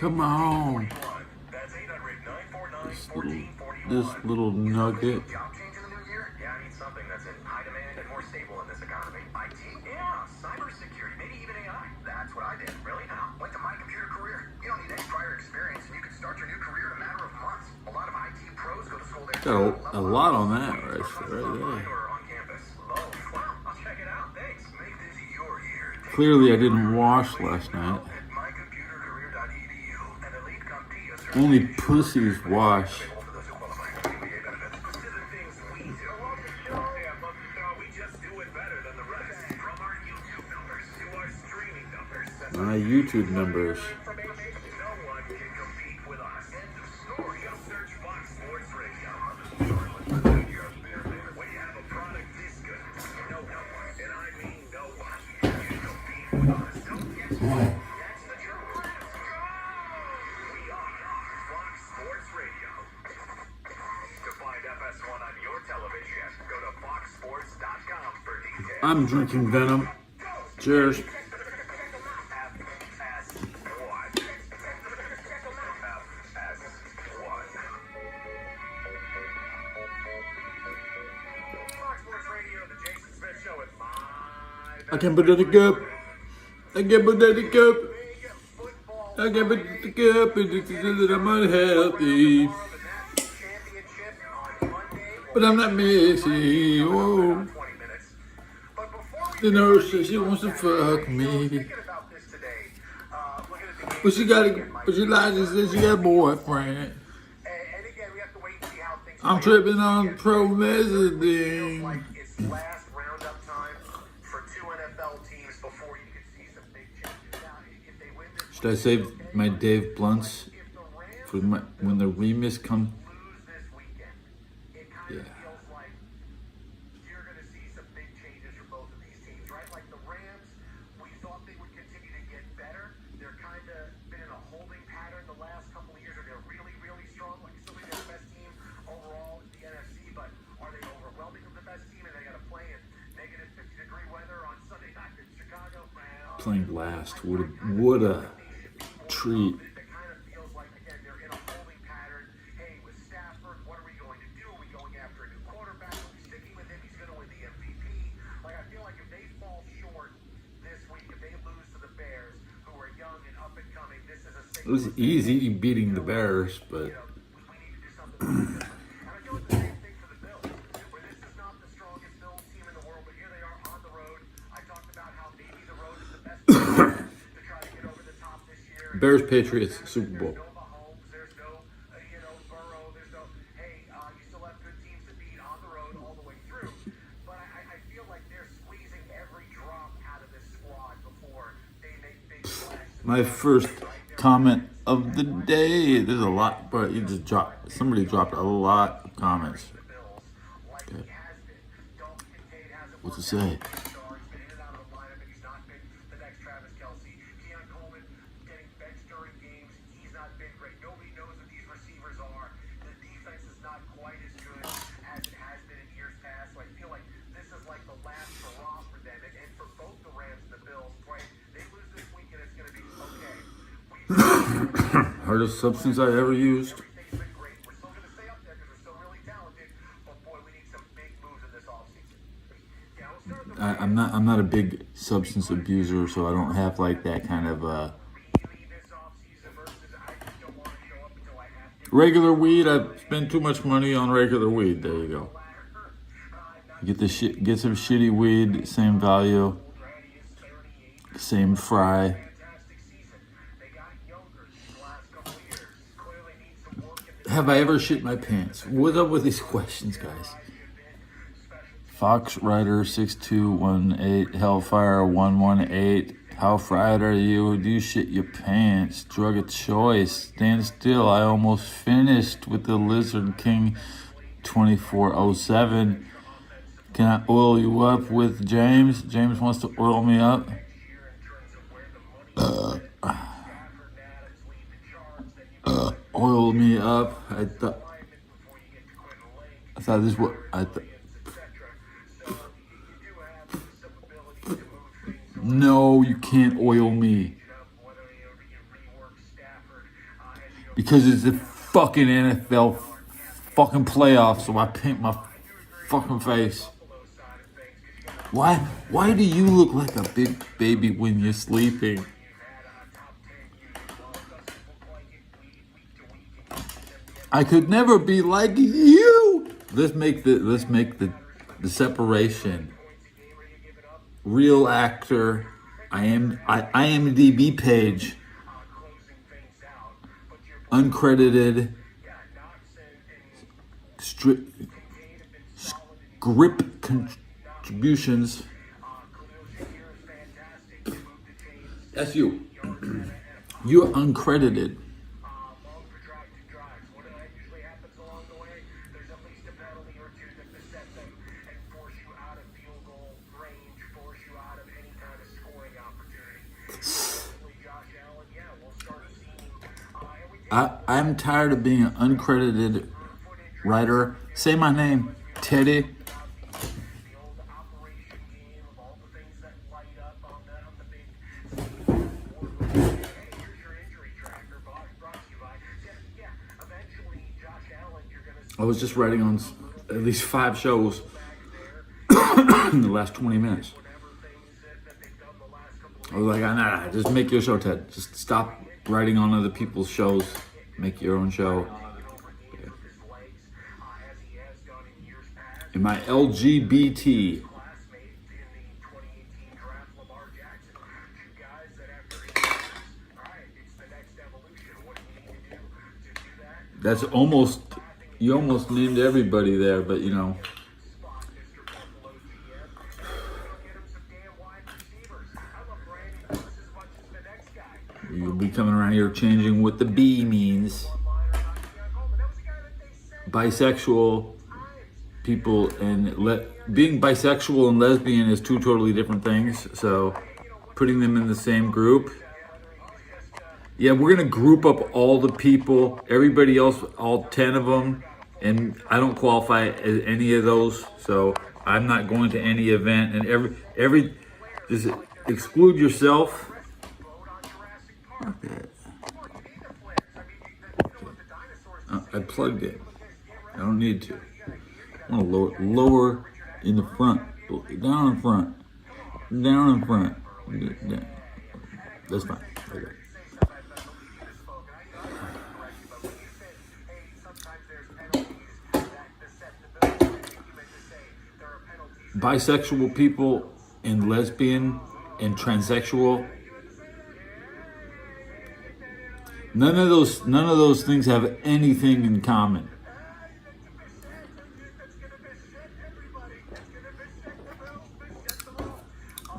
Come on. This little nugget. Job change in the new year? Yeah, I need something that's in high demand and more stable in this economy. IT? Yeah, cybersecurity, maybe even AI. That's what I did. Really? How? Went to My Computer Career. You don't need any prior experience, and you can start your new career in a matter of months. A lot of IT pros go to school there. Got a lot on that right there. Or on campus. Both. Wow, I'll check it out. Thanks. Make this your year. Clearly, I didn't wash last night. mycomputercareer.edu and Elite CompTIA Only pussies wash. My YouTube numbers. I'm drinking Venom. Cheers. I can't put it in the cup. I can't put it in the cup. I can't put it in the cup. It's I'm unhealthy. But I'm not missing. Oh. The nurse says she wants to fuck me. But she lies and says she got a boyfriend. I'm tripping on promethazine. Should I save my Dave Blunts for when the remix comes? Yeah. You're going to see some big changes for both of these teams, right? Like the Rams, we thought they would continue to get better. They're kind of been in a holding pattern the last couple of years, or they're really, really strong. Like still they're the best team overall in the NFC, but are they overwhelming of the best team? And they got to play in negative 50-degree weather on Sunday night in Chicago. Playing last, what a treat. It was easy beating the Bears, but Bears Patriots Super Bowl. My first comment of the day. There's a lot, but you just dropped. Somebody dropped a lot of comments. Okay. What to say? Hardest substance I ever used. I'm not a big substance abuser, so I don't have like that kind of regular weed. I spend too much money on regular weed. There you go. Get some shitty weed, same value, same fry. Have I ever shit my pants? What's up with these questions, guys? Fox Rider 6218, Hellfire 118. How fried are you? Do you shit your pants? Drug of choice. Stand still. I almost finished with the Lizard King 2407. Can I oil you up with James? James wants to oil me up. Oil me up. I thought this was what I thought. No, you can't oil me. because it's the fucking NFL fucking playoffs, so I paint my fucking face. Why do you look like a big baby when you're sleeping? I could never be like you. Let's make the separation. Real actor. IMDb page. Uncredited. Script contributions. That's you. You're uncredited. I'm tired of being an uncredited writer. Say my name, Teddy. I was just writing on at least 5 shows in the last 20 minutes. I was like, nah, just make your show, Ted. Just stop writing on other people's shows. Make your own show. Am I LGBT? That's almost, you almost named everybody there, but you know. You'll be coming around here changing what the B means. Bisexual people and being bisexual and lesbian is 2 totally different things. So putting them in the same group. Yeah, we're going to group up all the people, everybody else, all 10 of them. And I don't qualify as any of those. So I'm not going to any event. And just exclude yourself. I plugged it. I don't need to. I want to lower in the front, down in front, down in front. Down. That's fine. Okay. Bisexual people and lesbian and transsexual. None of those things have anything in common.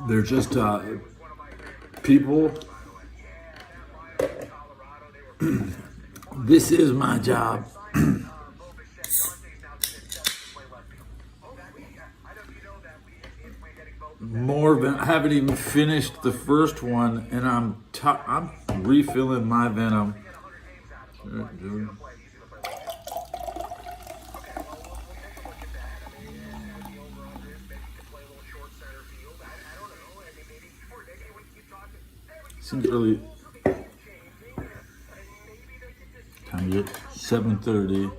They're just people. This is my job. I haven't even finished the first one, and I'm refilling my venom. Seems early. Time to get 7:30.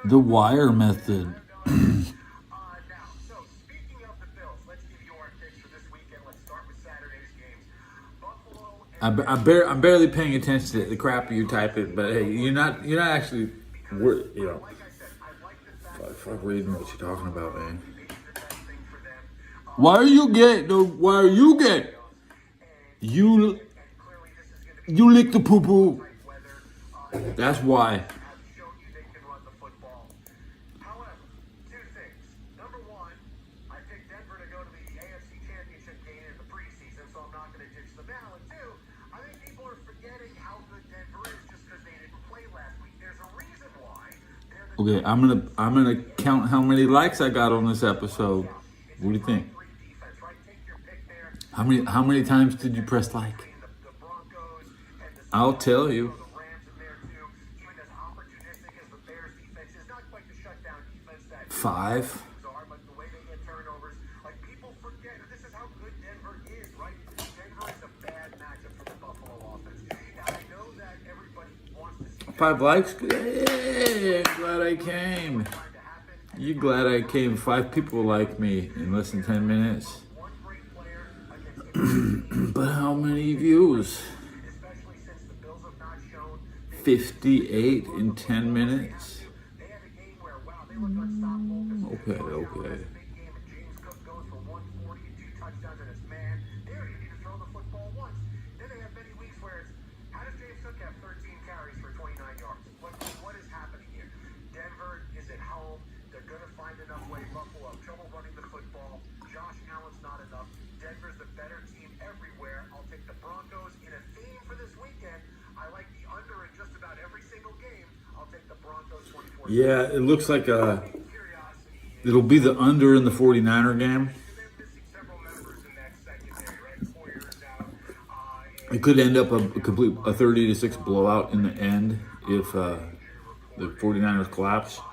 The wire method. I'm barely paying attention to the crap you type it, but hey, you're not actually, you know. Fuck reading what you're talking about, man. Why are you gay? No, why are you gay? You lick the poo poo. That's why. Okay, I'm gonna count how many likes I got on this episode. What do you think? How many times did you press like? The Broncos and the I'll Seahawks, tell you. the Rams in there too. Even as opportunistic as the Bears defense is, not quite the shutdown defense that 5. teams are, but the way they get turnovers, like people forget. This is how good Denver is, right? Denver is a bad matchup for the Buffalo offense. Now I know that everybody wants to see 5 likes? Hey, glad I came. trying to happen. You glad I came? 5 people like me in less than 10 minutes. One great player against But how many views? especially since the Bills have not shown 58 in 10 minutes. they had a game where wow they looked unstoppable. Okay, okay. Big game and James Cook goes for 140 and 2 touchdowns and it's man, they don't even need to throw the football once. Then they have many weeks where it's how does James Cook have 13 carries for 29 yards? What is happening here? Denver is at home. They're gonna find enough way. Buffalo have trouble running the football. Josh Allen's not enough. Denver's the better team everywhere. I'll take the Broncos in a theme for this weekend. I like the under in just about every single game. I'll take the Broncos 24. Yeah, it looks like Curiosity. it'll be the under in the 49er game. They're missing several members in that secondary, right? Poyer's out. It could end up a 30-6 blowout in the end if the 49ers collapse. For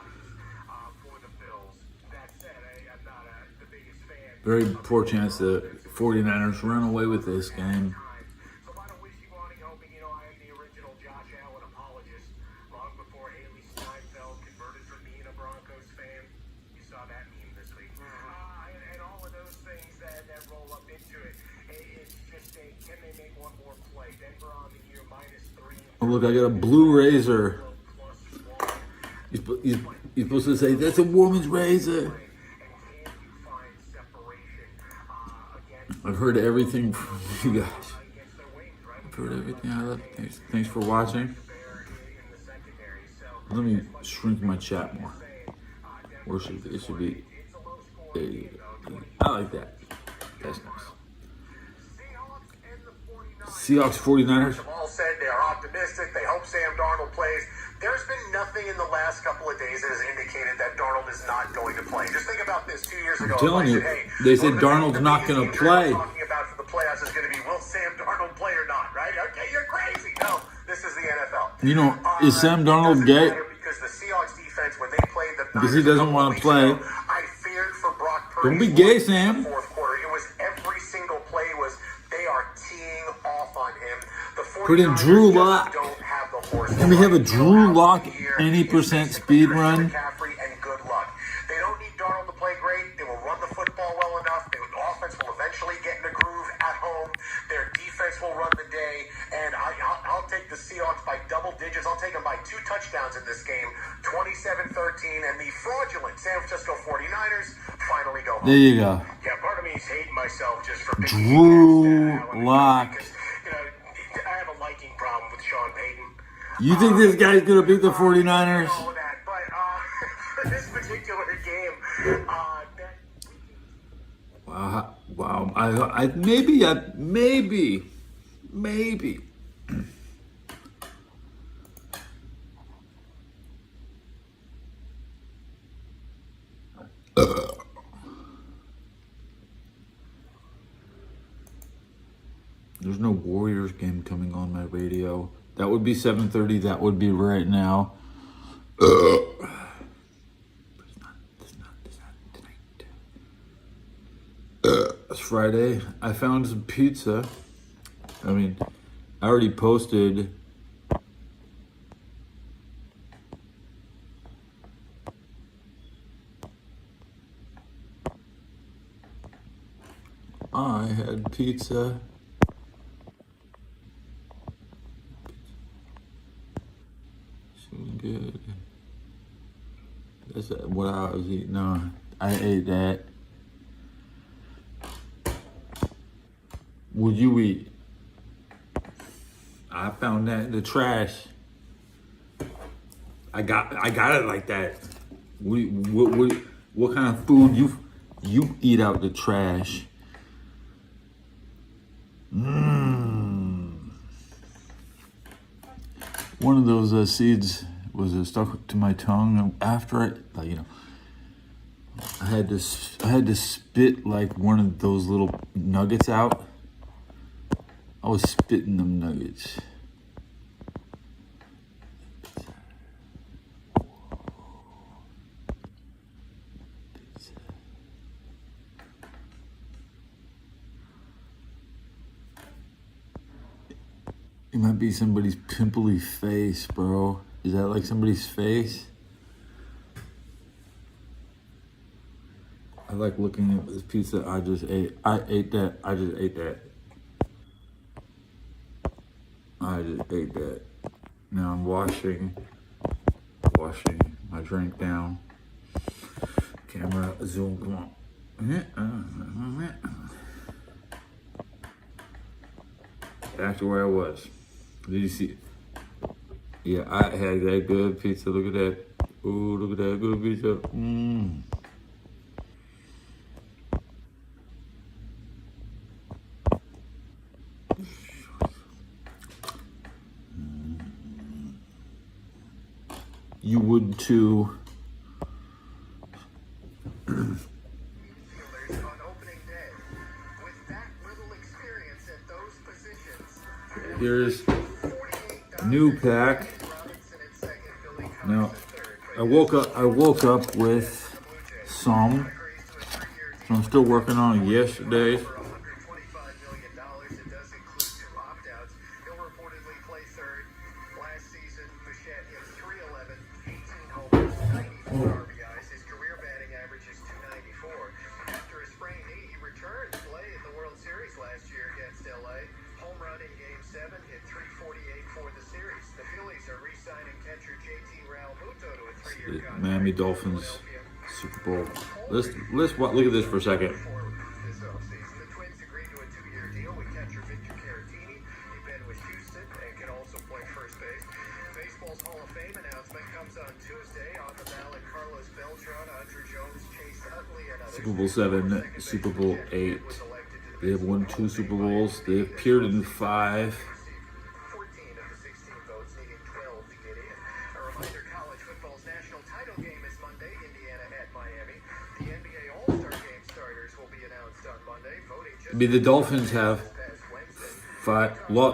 the Bills. That said, I'm not the biggest fan. Very poor chance the 49ers run away with this game. So a lot of wishy-washy hoping, I am the original Josh Allen apologist. Long before Haley Steinfeld converted from being a Broncos fan. You saw that meme this week. And all of those things that roll up into it. It's just can they make one more play? Denver on the year -3. Oh, look, I got a blue razor. +1. He's supposed to say, that's a woman's razor. And can you find separation against I've heard everything from you guys. their wings, right? I've heard everything I love. Thanks for watching. Bear in the secondary. So Let me shrink my chat more. Where should it should be? There you go. I like that. That's nice. Seahawks and the 49ers. Seahawks 49ers. Have all said they are optimistic. They hope Sam Darnold plays. There's been nothing in the last couple of days that has indicated that Darnold is not going to play. Just think about this. 2 years ago, telling you, they said Darnold's not gonna play. Talking about for the playoffs is going to be will Sam Darnold play or not? Right? Okay, you're crazy. No, this is the NFL. You know, is Sam Darnold It doesn't gay? matter because the Seahawks defense, when they played the Because he Niners a doesn't couple wanna weeks play. ago, I feared for Brock Purdy. Don't be gay, in Sam. the fourth quarter. It was every single play was they are teeing off on him. The Put in 49ers Drew just Lock. don't have the horse. Can we have a Drew Lock Here, any it's percent basically speed Christian run? McCaffrey and good luck. They don't need Darnold to play great. They will run the football well enough. The offense will eventually get in the groove at home. Their defense will run the day. And I'll take the Seahawks by double digits. I'll take them by 2 touchdowns in this game, 27-13. And the fraudulent San Francisco 49ers finally go home. There you go. Yeah, part of me is hating myself just for picking Drew against Allen Lock. because, I have a liking problem with Sean Payton. You think this guy's gonna beat the 49ers? All of that, but for this particular game, Wow. Maybe. There's no Warriors game coming on my radio. That would be 7:30. That would be right now. But it's not tonight. It's Friday. I found some pizza. I already posted. I had pizza. She was good. That's what I was eating. No, I ate that. Would you eat? I found that in the trash. I got it like that. What kind of food you eat out the trash? One of those seeds was stuck to my tongue. And after it, I had to spit like one of those little nuggets out. I was spitting them nuggets. It might be somebody's pimply face, bro. Is that like somebody's face? I like looking at this pizza I just ate. I ate that. I just ate that. I just ate that. Now I'm washing my drink down. Camera, zoom, come on. Back to where I was. Did you see? Yeah, I had that good pizza. Look at that. Ooh, look at that good pizza. You would too. On opening day, with that little experience at those positions, Here's new pack. Now, I woke up with some. So I'm still working on yesterday's. $125 million. It does include 2 opt-outs. He'll reportedly play third. Last season, Bichette hit .311, 18 homers, 94 RBIs. His career batting average is .294. After a sprained knee, he returned to play in the World Series last year against LA. Home run in Game 7, hit .348 for the series. The Phillies are re-signing catcher JT Realmuto to a 3-year contract. Miami Dolphins Super Bowl. Let's look at this for a second. This offseason, the Twins agreed to a 2-year deal with catcher Victor Caratini. He's been with Houston and can also play first base. Baseball's Hall of Fame announcement comes on Tuesday. On the ballot, Carlos Beltran, Andrew Jones, Chase Utley, and others. Super Bowl 7, Super Bowl 8. They have won 2 Super Bowls. They appeared in 5. 14 of the 16 votes, needing 12 to get in. A reminder, college football's national title game is Monday, Indiana at Miami. The NBA All-Star Game starters will be announced on Monday. Voting just The Dolphins have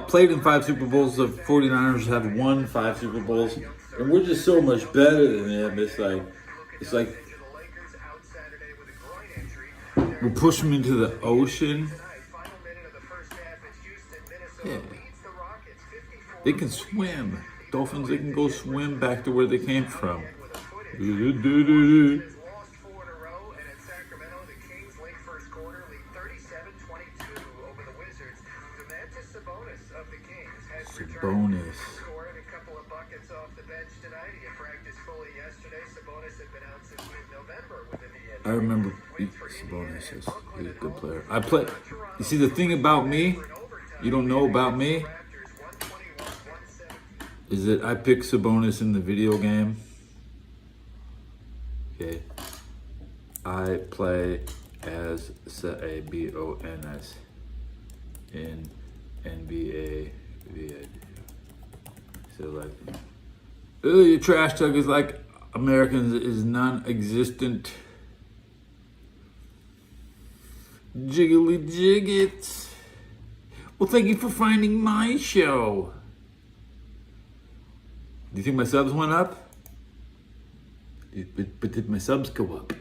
played in 5 Super Bowls. The 49ers have won 5 Super Bowls. And we're just so much better than them. It's like we push them into the ocean. Yeah. They can swim. Dolphins, they can go swim back to where they came from. Sabonis. Scored a couple of buckets off the bench tonight. He had practiced fully yesterday. Sabonis had been out since mid-November with an injury. I remember Sabonis is he's a good player. You see, the thing about me, you don't know about me, is that I picked Sabonis in the video game. Okay. I play as Sabonis in NBA. So like, your trash talk is like Americans is non-existent. Jiggly jiggets. Well, thank you for finding my show. Do you think my subs went up? But did my subs go up?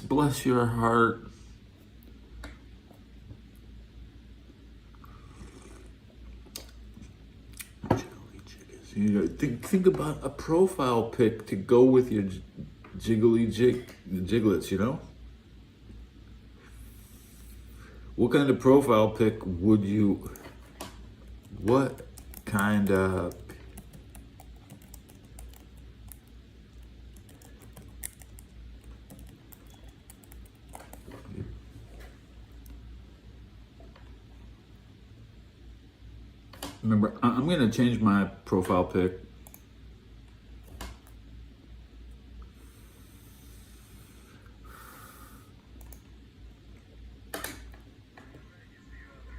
Bless your heart. You know, think about a profile pic to go with your jiglets, you know? What kind of profile pic would you, what kind of, remember, I'm going to change my profile pic.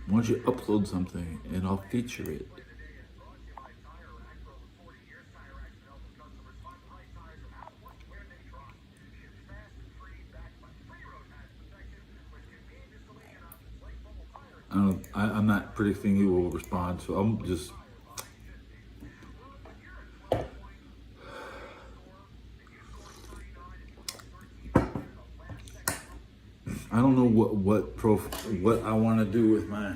Why don't you upload something and I'll feature it? I'm not predicting he will respond, so I'm just. I don't know what I want to do with my.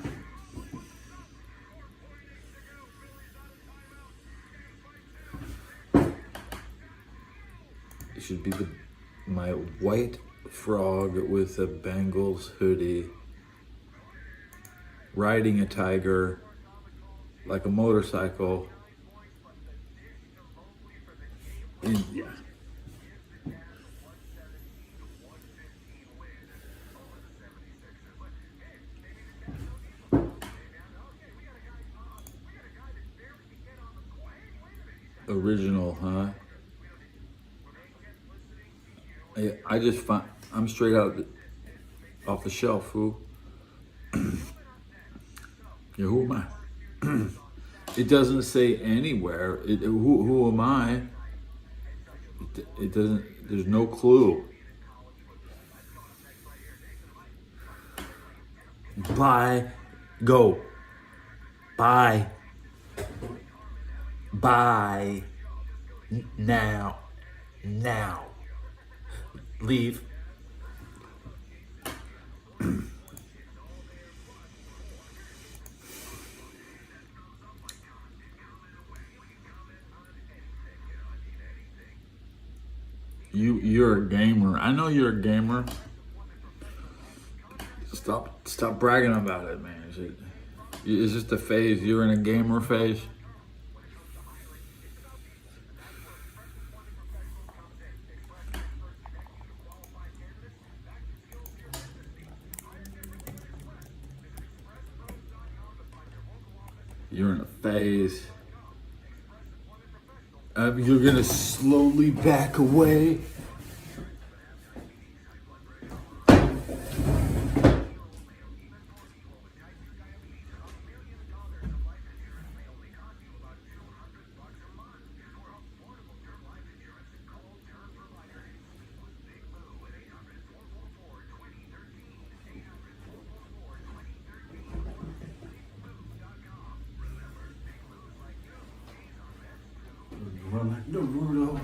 It should be my white frog with a Bengals hoodie, riding a tiger like a motorcycle. And yeah. Original, huh? I just find I'm straight out off the shelf, fool. Yeah, who am I? It doesn't say anywhere. Who am I? It doesn't. There's no clue. Buy, go. Buy, buy. Now, now. Leave. You're a gamer. I know you're a gamer. Stop bragging about it, man. It's just a phase. You're in a gamer phase. You're in a phase. You're gonna slowly back away. Run like Naruto.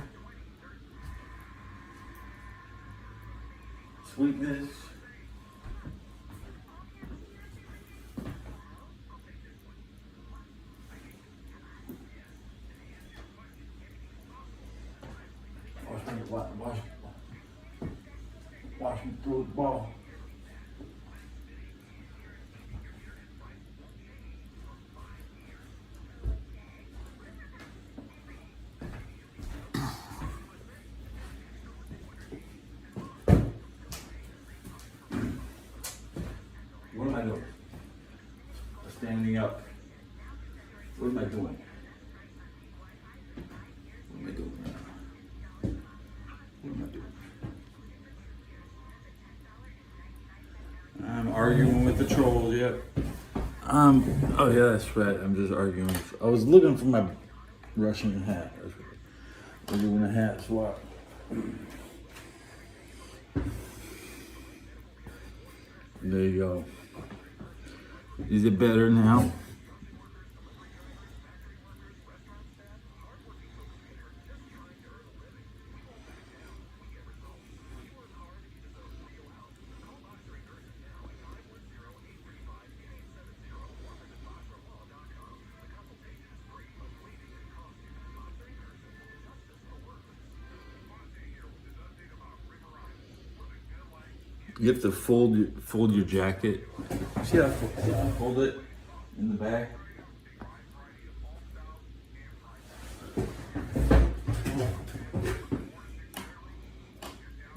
Sweetness. Watch me throw the ball. What am I doing? Standing up. What am I doing? What am I doing now? What am I doing? I'm arguing with the trolls, yep. Oh yeah, that's right. I'm just arguing. I was looking for my Russian hat. We're doing a hat swap. There you go. Is it better now? You have to fold your jacket. See how I fold it in the back?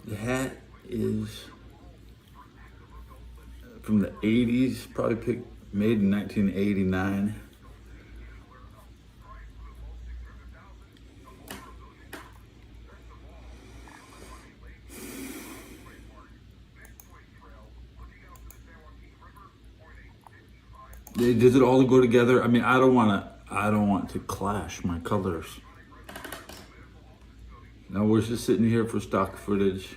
The hat is from the 80s, probably made in 1989. Does it all go together? I mean, I don't want to clash my colors. Now we're just sitting here for stock footage.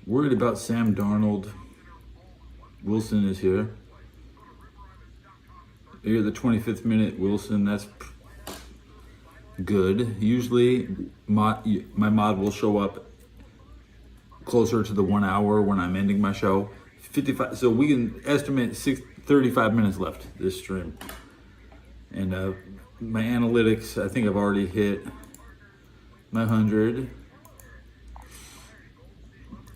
Worried about Sam Darnold. Wilson is here. Here, the 25th minute, Wilson. That's good. Usually, my mod will show up closer to the 1 hour when I'm ending my show. 55. So we can estimate 35 minutes left this stream. And my analytics, I think I've already hit my 100.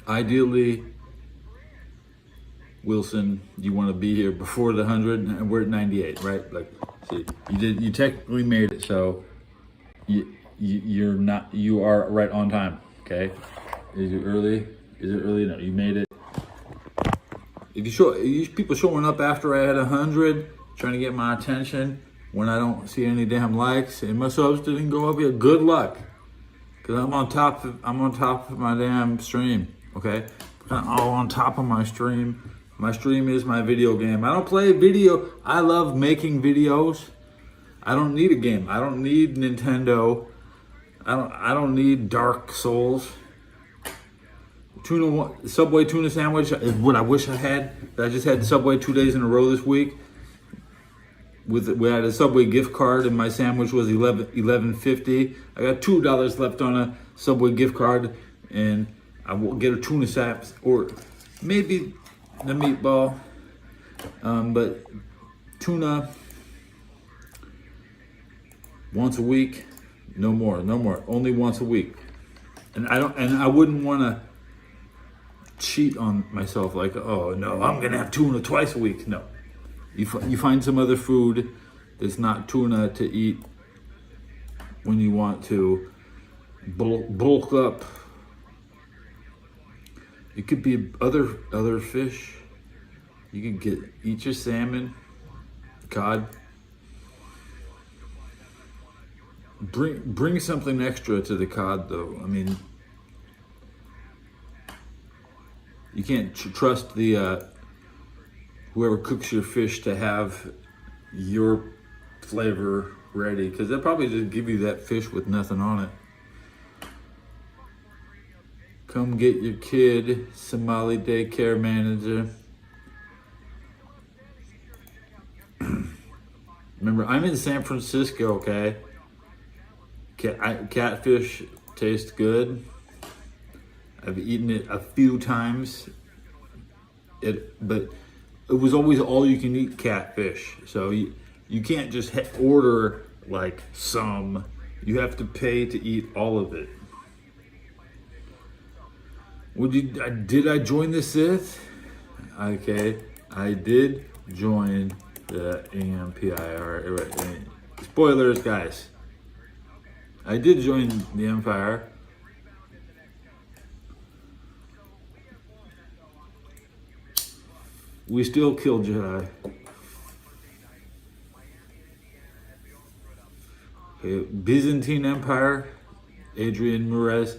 Ideally, Wilson, you want to be here before the 100, and we're at 98, right? Like, see, you technically made it, so you are right on time. Okay, is it early? No, you made it. If you people showing up after I had 100, trying to get my attention when I don't see any damn likes and my subs didn't go up yet, good luck, cause I'm on top of my damn stream. Okay, I'm all on top of my stream. My stream is my video game. I don't play video. I love making videos. I don't need a game. I don't need Nintendo. I don't need Dark Souls. Subway tuna sandwich is what I wish I had. I just had Subway 2 days in a row this week. We had a Subway gift card and my sandwich was $11.50. I got $2 left on a Subway gift card, and I will get a tuna sandwich or maybe the meatball, but tuna once a week, no more, only once a week. And I wouldn't want to cheat on myself like, oh no, I'm gonna have tuna twice a week. No, you find some other food that's not tuna to eat when you want to bulk up. It could be other fish. You could eat your salmon, cod. Bring something extra to the cod though. I mean, you can't trust the whoever cooks your fish to have your flavor ready, because they'll probably just give you that fish with nothing on it. Come get your kid, Somali daycare manager. Remember, I'm in San Francisco, okay? Catfish tastes good. I've eaten it a few times. But it was always all you can eat catfish. So you can't just order like some. You have to pay to eat all of it. Did I join the Sith? Okay, I did join the Empire. Spoilers, guys. I did join the Empire. We still kill Jedi. Okay, Byzantine Empire, Adrian Murez.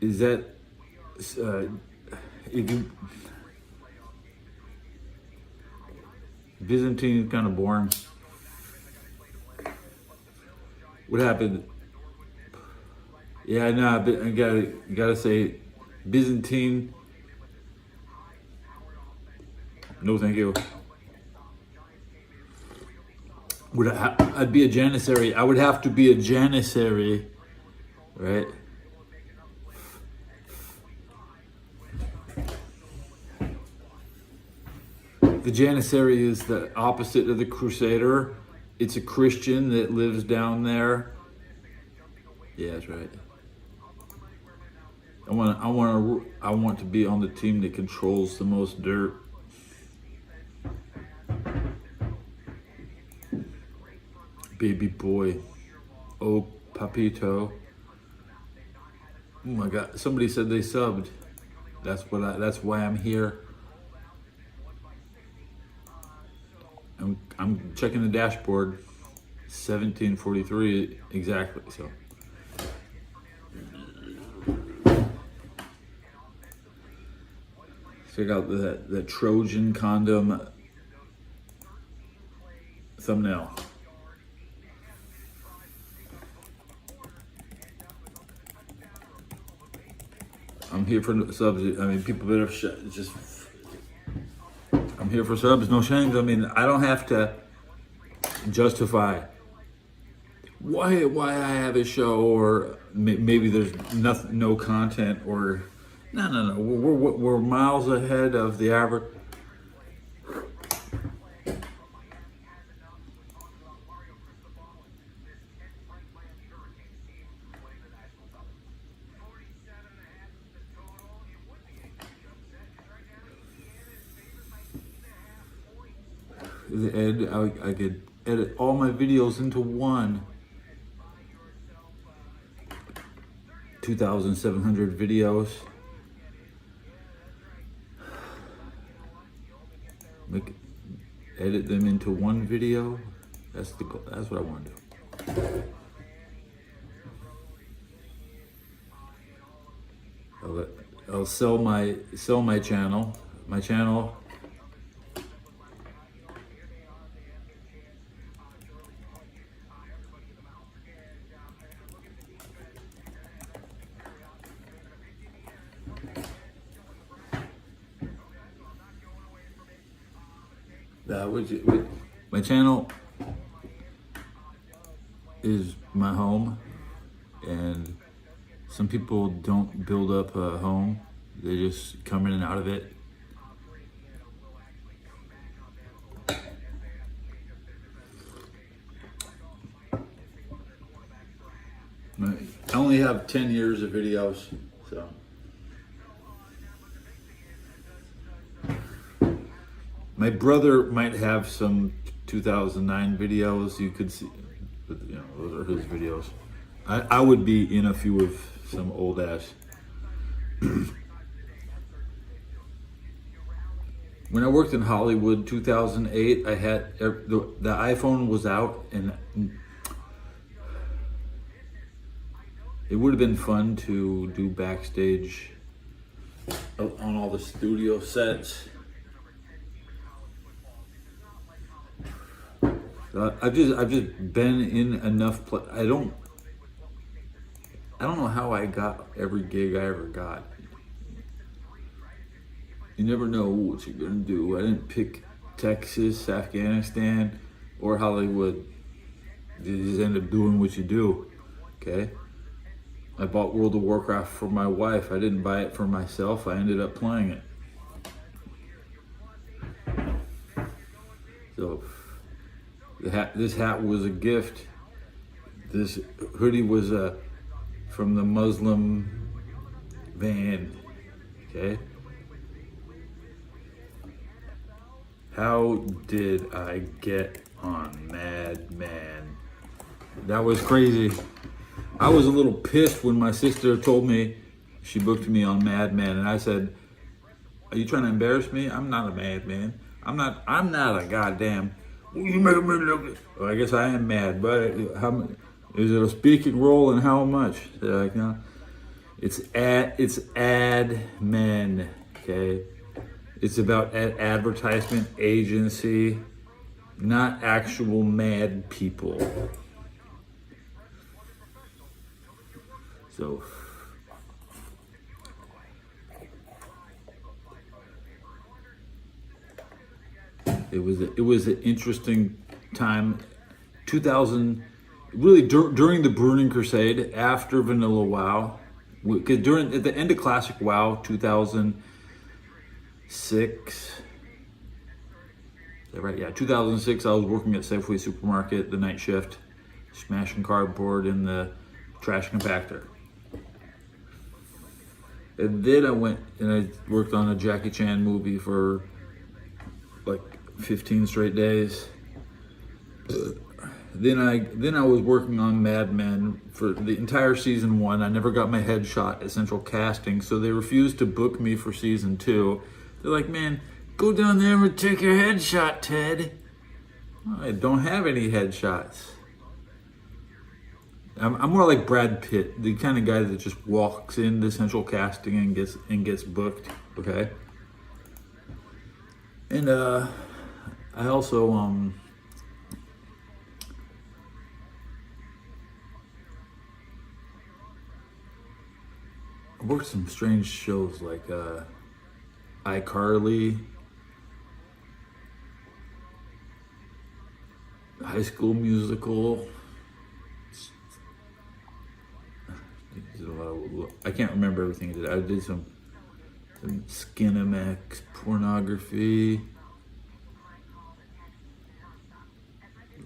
Is that Byzantine is kind of boring. What happened? Yeah, no, I gotta say, Byzantine. No, thank you. I'd be a janissary. I would have to be a janissary, right? The janissary is the opposite of the crusader. It's a Christian that lives down there. Yeah, that's right. I want to be on the team that controls the most dirt. Baby boy. Oh, papito. Oh my God! Somebody said they subbed. That's why I'm here. I'm checking the dashboard. 17:43 exactly. So. Check out the Trojan condom thumbnail. I'm here for subs. I mean, people better just. I'm here for subs, no shames. I mean, I don't have to justify why I have a show, or maybe there's nothing, no content, or no. We're miles ahead of the average. I could edit all my videos into one. 2,700 videos. Edit them into one video. That's the goal. That's what I want to do. I'll sell my channel. My channel. My channel is my home, and some people don't build up a home. They just come in and out of it. I only have 10 years of videos, so. My brother might have some 2009 videos you could see, but you know, those are his videos. I would be in a few of some old ass. When I worked in Hollywood, 2008, I had the iPhone was out, and it would have been fun to do backstage on all the studio sets. I've just been in enough. I don't know how I got every gig I ever got. You never know what you're gonna do. I didn't pick Texas, Afghanistan, or Hollywood. You just end up doing what you do. Okay. I bought World of Warcraft for my wife. I didn't buy it for myself. I ended up playing it. So. This hat was a gift. This hoodie was from the Muslim van. Okay. How did I get on Mad Men? That was crazy. I was a little pissed when my sister told me she booked me on Mad Men, and I said, "Are you trying to embarrass me? I'm not a madman. I'm not a goddamn." You make me look. Well, I guess I am mad, but how is it a speaking role, and how much? They're like, no, it's ad men. Okay, it's about advertisement agency, not actual mad people. So. It was an interesting time. 2000, really during the Burning Crusade, after Vanilla WoW, at the end of Classic WoW, 2006. Is that right? Yeah, 2006. I was working at Safeway Supermarket, the night shift, smashing cardboard in the trash compactor. And then I went and I worked on a Jackie Chan movie for like 15 straight days. Then I was working on Mad Men for the entire season 1. I never got my headshot at Central Casting, so they refused to book me for season 2. They're like, "Man, go down there and take your headshot, Ted." I don't have any headshots. I'm more like Brad Pitt, the kind of guy that just walks into Central Casting and gets booked. Okay. And I also I worked some strange shows like iCarly, High School Musical. I can't remember everything I did. I did some Skinamax pornography. A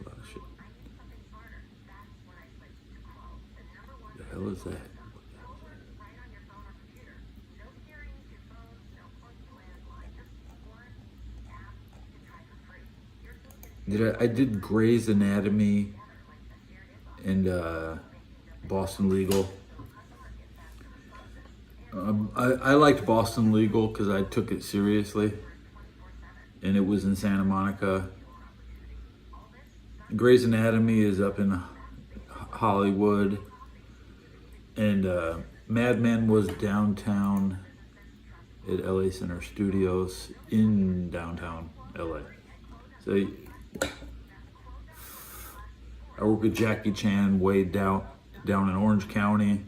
lot of shit. The hell is that? I did Grey's Anatomy and Boston Legal. I liked Boston Legal because I took it seriously, and it was in Santa Monica. Grey's Anatomy is up in Hollywood, and Mad Men was downtown at LA Center Studios in downtown LA. So I work with Jackie Chan way down in Orange County.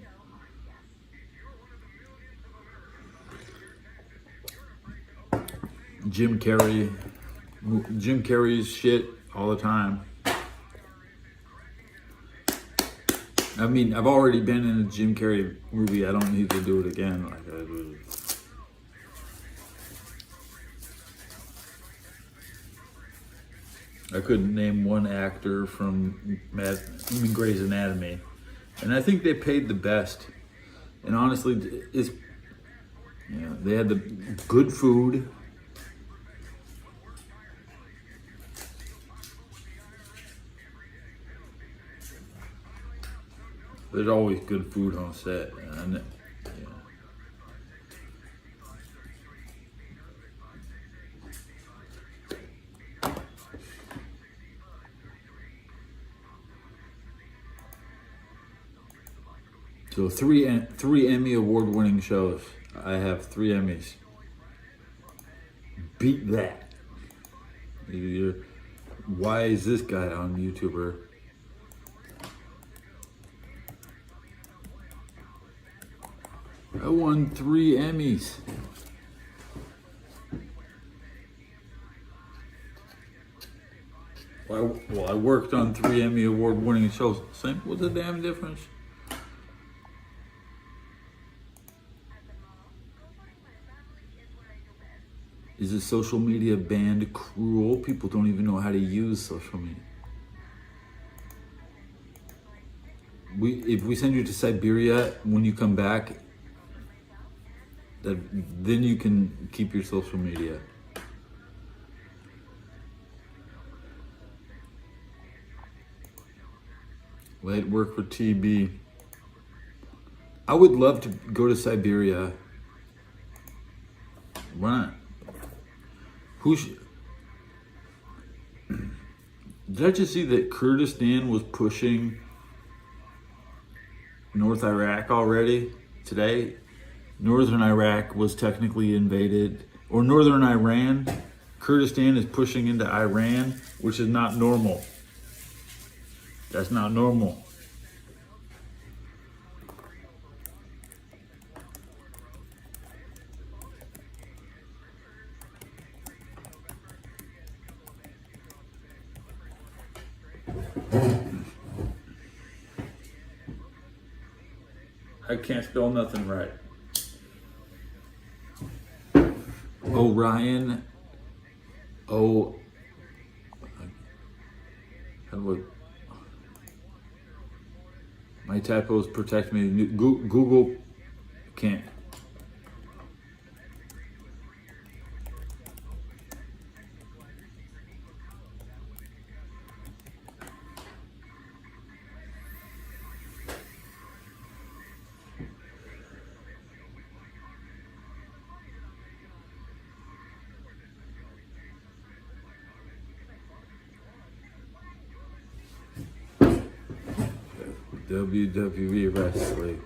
Jim Carrey's shit all the time. I mean, I've already been in a Jim Carrey movie. I don't need to do it again. Like I do. I couldn't name one actor from Grey's Anatomy, and I think they paid the best. And honestly, they had the good food. There's always good food on set, and so three Emmy award-winning shows. I have 3 Emmys. Beat that. Why is this guy on YouTuber? I won 3 Emmys. Well, I worked on 3 Emmy award-winning shows. Same. What's the damn difference? Is the social media ban cruel? People don't even know how to use social media. If we send you to Siberia, when you come back, then you can keep your social media. Light work for TB. I would love to go to Siberia. Why not? Did I just see that Kurdistan was pushing North Iraq already today? Northern Iraq was technically invaded, or Northern Iran. Kurdistan is pushing into Iran, which is not normal. That's not normal. I can't spell nothing right. Orion. How do my typos protect me. Google can't. WWE wrestling.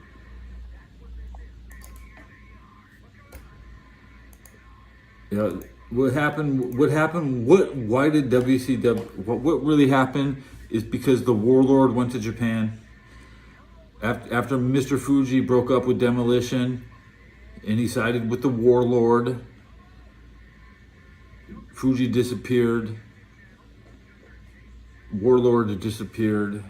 Yeah, what happened? Why did WCW? What really happened is because the Warlord went to Japan. After Mr. Fuji broke up with Demolition, and he sided with the Warlord. Fuji disappeared. Warlord disappeared.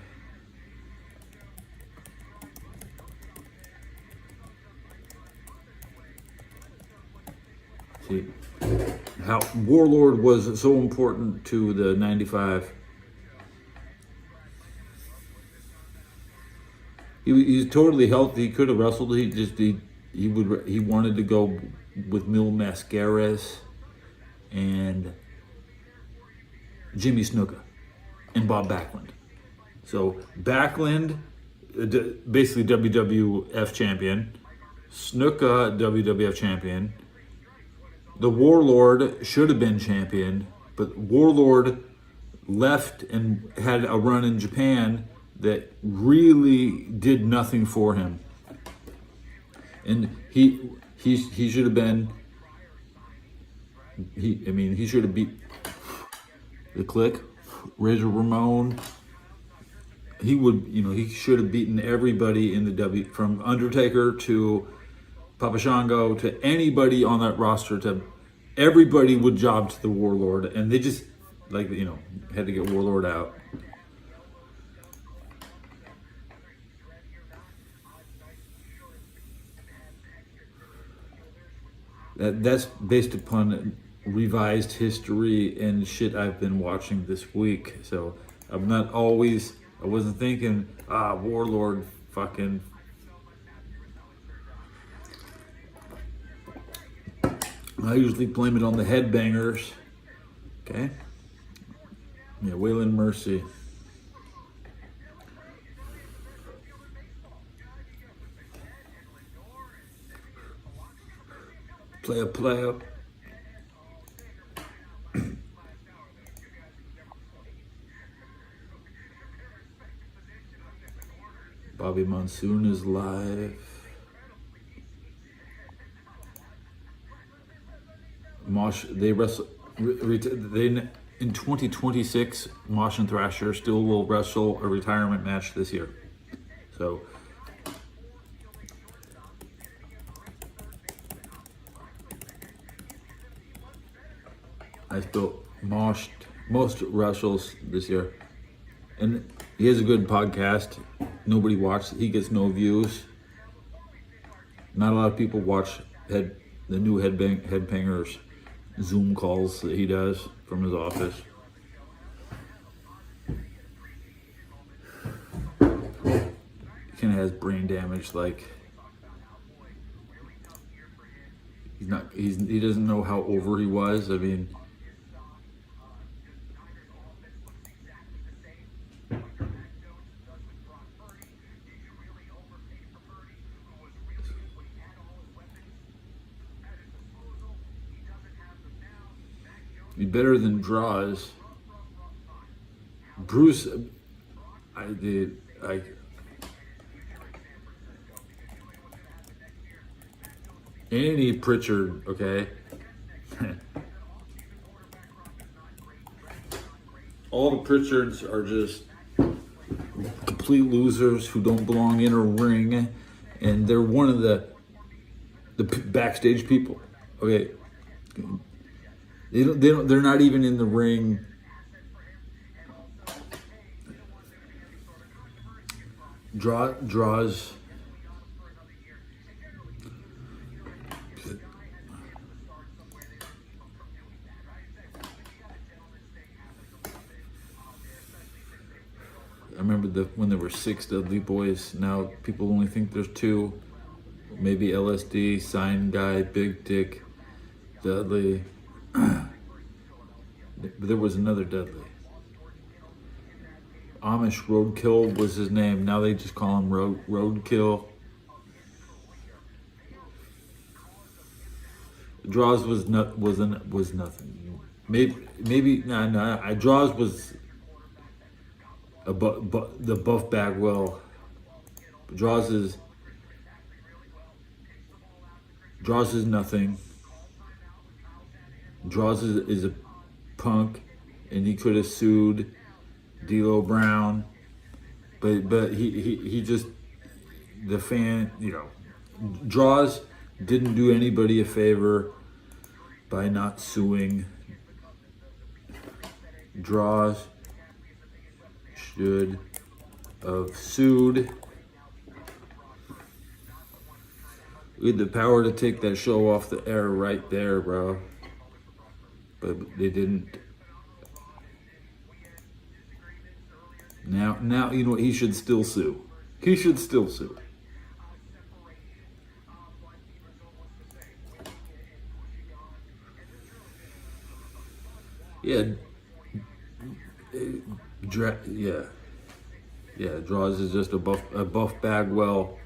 See how Warlord was so important to the 95. He's totally healthy. He could have wrestled. He wanted to go with Mil Mascaras and Jimmy Snuka and Bob Backlund. So Backlund, basically WWF champion. Snuka, WWF champion. The Warlord should have been champion, but Warlord left and had a run in Japan that really did nothing for him. And he should have been, he should have beat the Click, Razor Ramon. He should have beaten everybody in the from Undertaker to Papa Shango to anybody on that roster. Everybody would job to the Warlord, and they just had to get Warlord out. That's based upon revised history and shit I've been watching this week. So I wasn't thinking, Warlord fucking. I usually blame it on the headbangers. Okay? Yeah, Waylon Mercy. Play up. Bobby Monsoon is live. They wrestle. In 2026, Mosh and Thrasher still will wrestle a retirement match this year. So. I still most wrestles this year, and he has a good podcast. Nobody watches. He gets no views. Not a lot of people watch the new Headbangers Zoom calls that he does from his office. He kind of has brain damage. Like he doesn't know how over he was. I mean. Be better than draws. Bruce, Andy Pritchard, okay? All the Pritchards are just complete losers who don't belong in a ring, and they're one of the backstage people, okay? They're not even in the ring. Draws. I remember when there were 6 Dudley Boys. Now people only think there's 2. Maybe LSD, Sign Guy, Big Dick, Dudley. But there was another Dudley. Amish Roadkill was his name. Now they just call him Roadkill. Draws was nothing. Maybe Draws was the Buff Bagwell. Draws is nothing. Draws is a punk, and he could have sued D'Lo Brown, but he just, the fan, Draws didn't do anybody a favor by not suing. Draws should have sued. We had the power to take that show off the air right there, bro. But they didn't. Now you know what? He should still sue. He should still sue. Yeah. Yeah. Draws is just a buff Bagwell.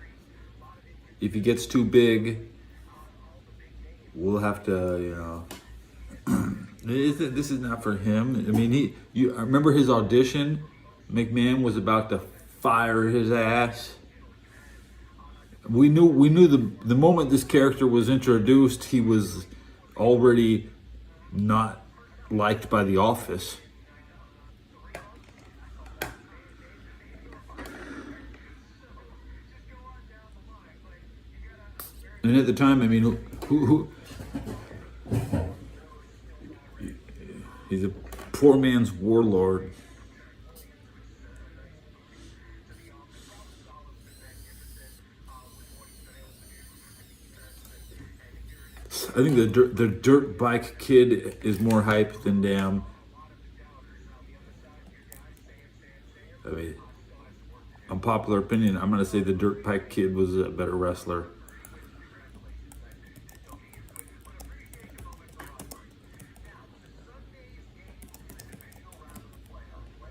If he gets too big, we'll have to, this is not for him. I mean, I remember his audition. McMahon was about to fire his ass. We knew the moment this character was introduced, he was already not liked by the office. And at the time, I mean, who he's a poor man's warlord. I think the dirt bike kid is more hype than damn. I mean, unpopular opinion, I'm gonna say the dirt bike kid was a better wrestler.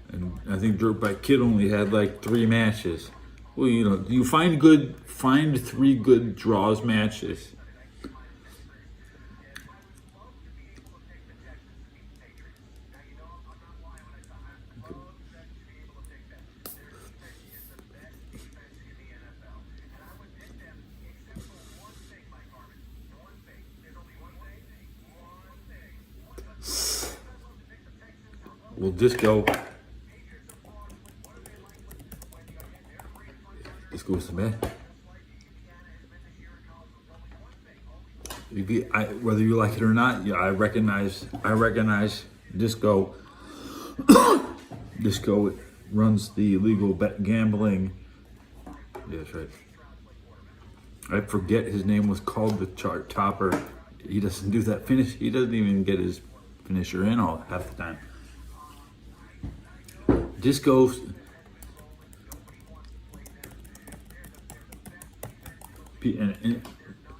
And I think dirt bike kid only had like 3 matches. Well, you find 3 good draws matches. Well, Disco was the man. Whether you like it or not, yeah, I recognize Disco. Disco runs the illegal gambling. Yeah, that's right. I forget his name was called the Chart Topper. He doesn't do that finish. He doesn't even get his finisher in all half the time. Disco. And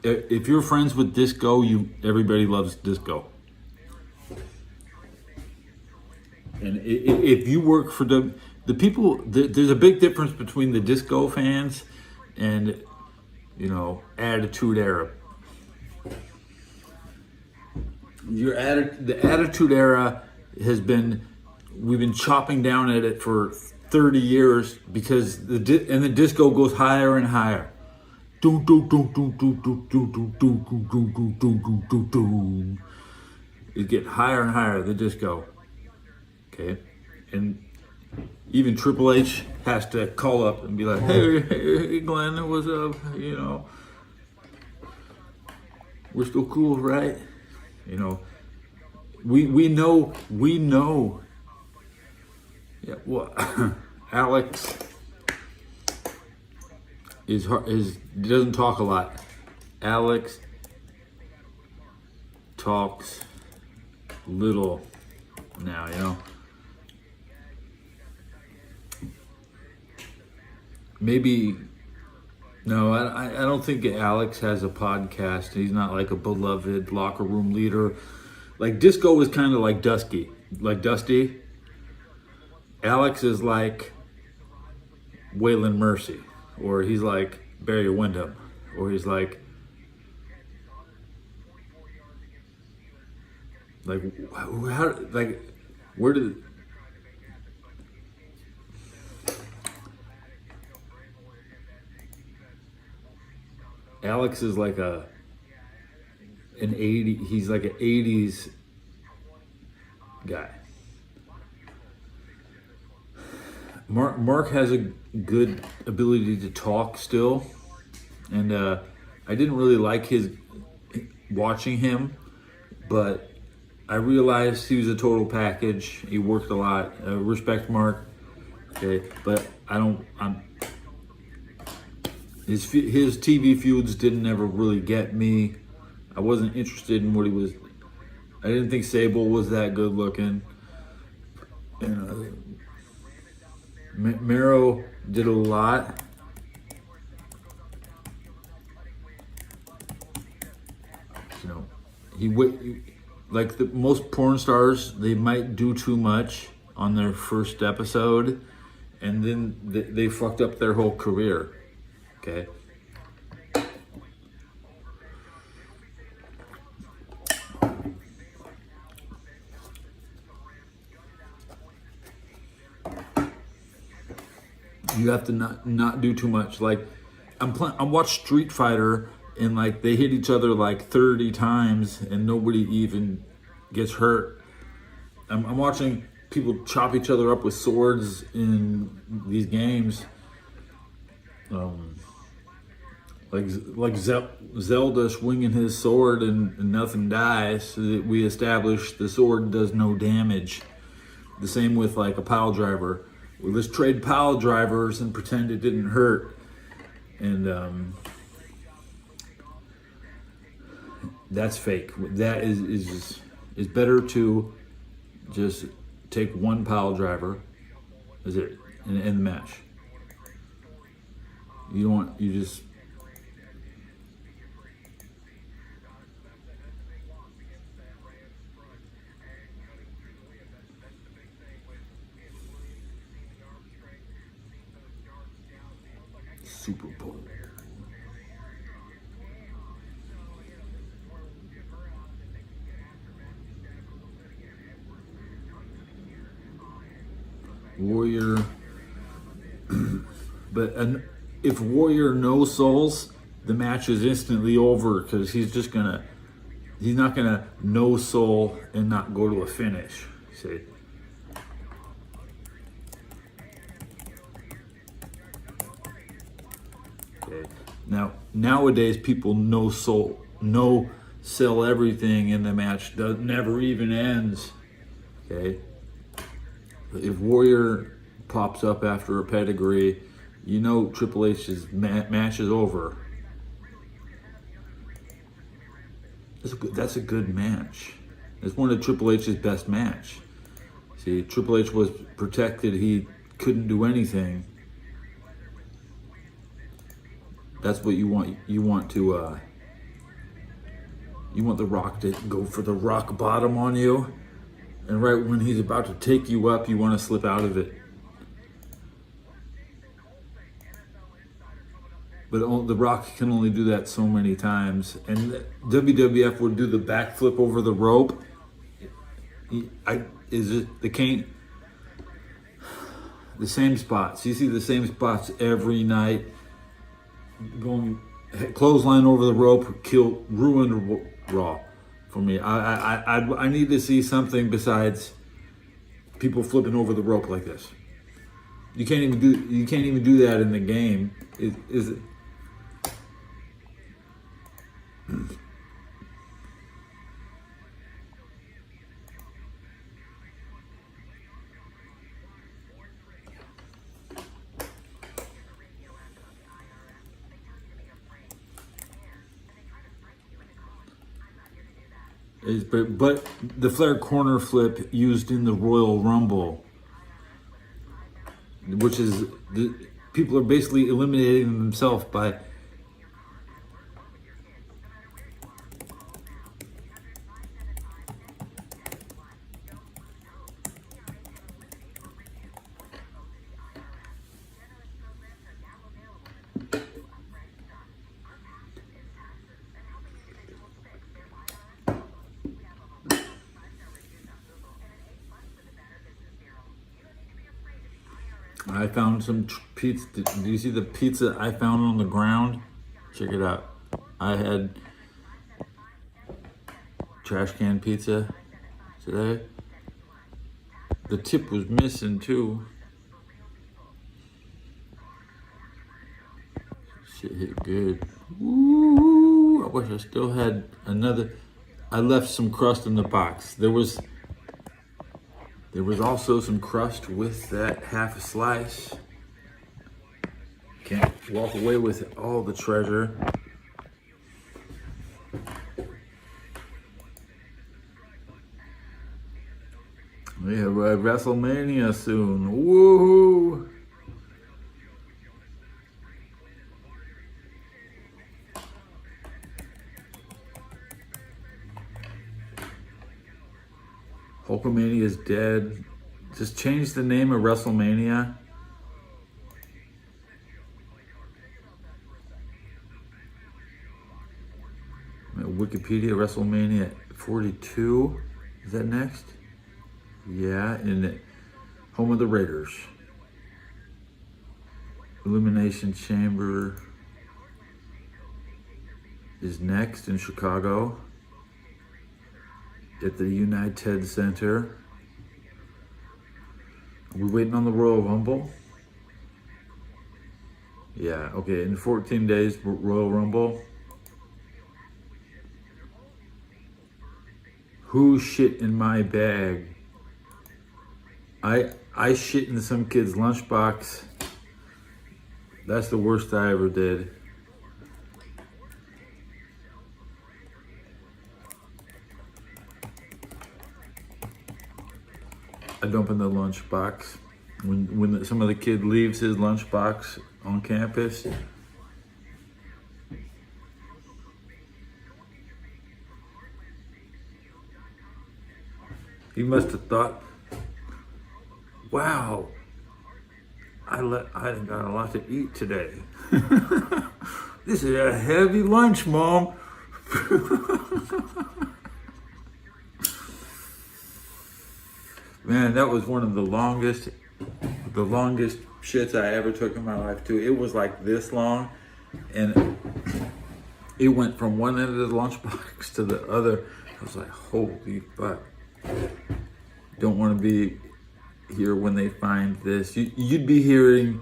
if you're friends with Disco, everybody loves Disco. And if you work for the people, there's a big difference between the Disco fans and Attitude Era. The Attitude Era we've been chopping down at it for 30 years because the Disco goes higher and higher. It get higher and higher, the Disco. Okay, and even Triple H has to call up and be like, "Hey, Glenn, what's up? We're still cool, right? We know. Yeah, well, Alex doesn't talk a lot. Alex talks little now, Maybe no, I don't think Alex has a podcast. He's not like a beloved locker room leader. Like Disco is kind of like Dusty. Alex is like Waylon Mercy, or he's like Barry Windham, or he's like where did Alex is like he's like an 80s guy. Mark has a good ability to talk still, and I didn't really like his watching him, but I realized he was a total package. He worked a lot. Respect Mark. Okay, but his TV feuds didn't ever really get me. I wasn't interested in what he was. I didn't think Sable was that good looking. And Mero did a lot. You know, like the most porn stars, they might do too much on their first episode, and then they fucked up their whole career. Okay. You have to not do too much. Like I watched Street Fighter, and like they hit each other like 30 times and nobody even gets hurt. I'm watching people chop each other up with swords in these games. Like Zelda swinging his sword and nothing dies. So that we established the sword does no damage. The same with like a pile driver. Well, let's trade pile drivers and pretend it didn't hurt. And that's fake. That is better to just take one pile driver, is it, and end the match. You just Super Bowl. Warrior, but if Warrior no souls, the match is instantly over because he's not gonna no soul and not go to a finish. See. Okay. Now nowadays people no sell everything and the match never even ends. Okay. If Warrior pops up after a pedigree, you know Triple H's match is over. That's a good match. It's one of Triple H's best match. See, Triple H was protected. He couldn't do anything. That's what you want. You want The Rock to go for the rock bottom on you. And right when he's about to take you up, you want to slip out of it. But The Rock can only do that so many times. And WWF would do the backflip over the rope. Is it the same spots? You see the same spots every night. Going clothesline over the rope, ruined Raw. For me, I need to see something besides people flipping over the rope like this. You can't even do that in the game. Is it? But the Flair corner flip used in the Royal Rumble, which is people are basically eliminating themselves by I found some pizza. Do you see the pizza I found on the ground? Check it out. I had trash can pizza today. The tip was missing too. Shit hit good. Woo! I wish I still had another. I left some crust in the box. There was also some crust with that half a slice. Can't walk away with all the treasure. We have WrestleMania soon. Woohoo! Hulkamania is dead. Just change the name of WrestleMania. Wikipedia, WrestleMania 42. Is that next? Yeah, in the home of the Raiders. Elimination Chamber is next in Chicago at the United Center. Are we waiting on the Royal Rumble? Yeah, okay, in 14 days, Royal Rumble. Who shit in my bag? I shit in some kid's lunchbox. That's the worst I ever did. I dump in the lunchbox. When some of the kid leaves his lunchbox on campus. He must have thought, wow, I got a lot to eat today. This is a heavy lunch, Mom. Man, that was one of the longest shits I ever took in my life too. It was like this long, and it went from one end of the lunchbox to the other. I was like, holy fuck. Don't want to be here when they find this. You'd be hearing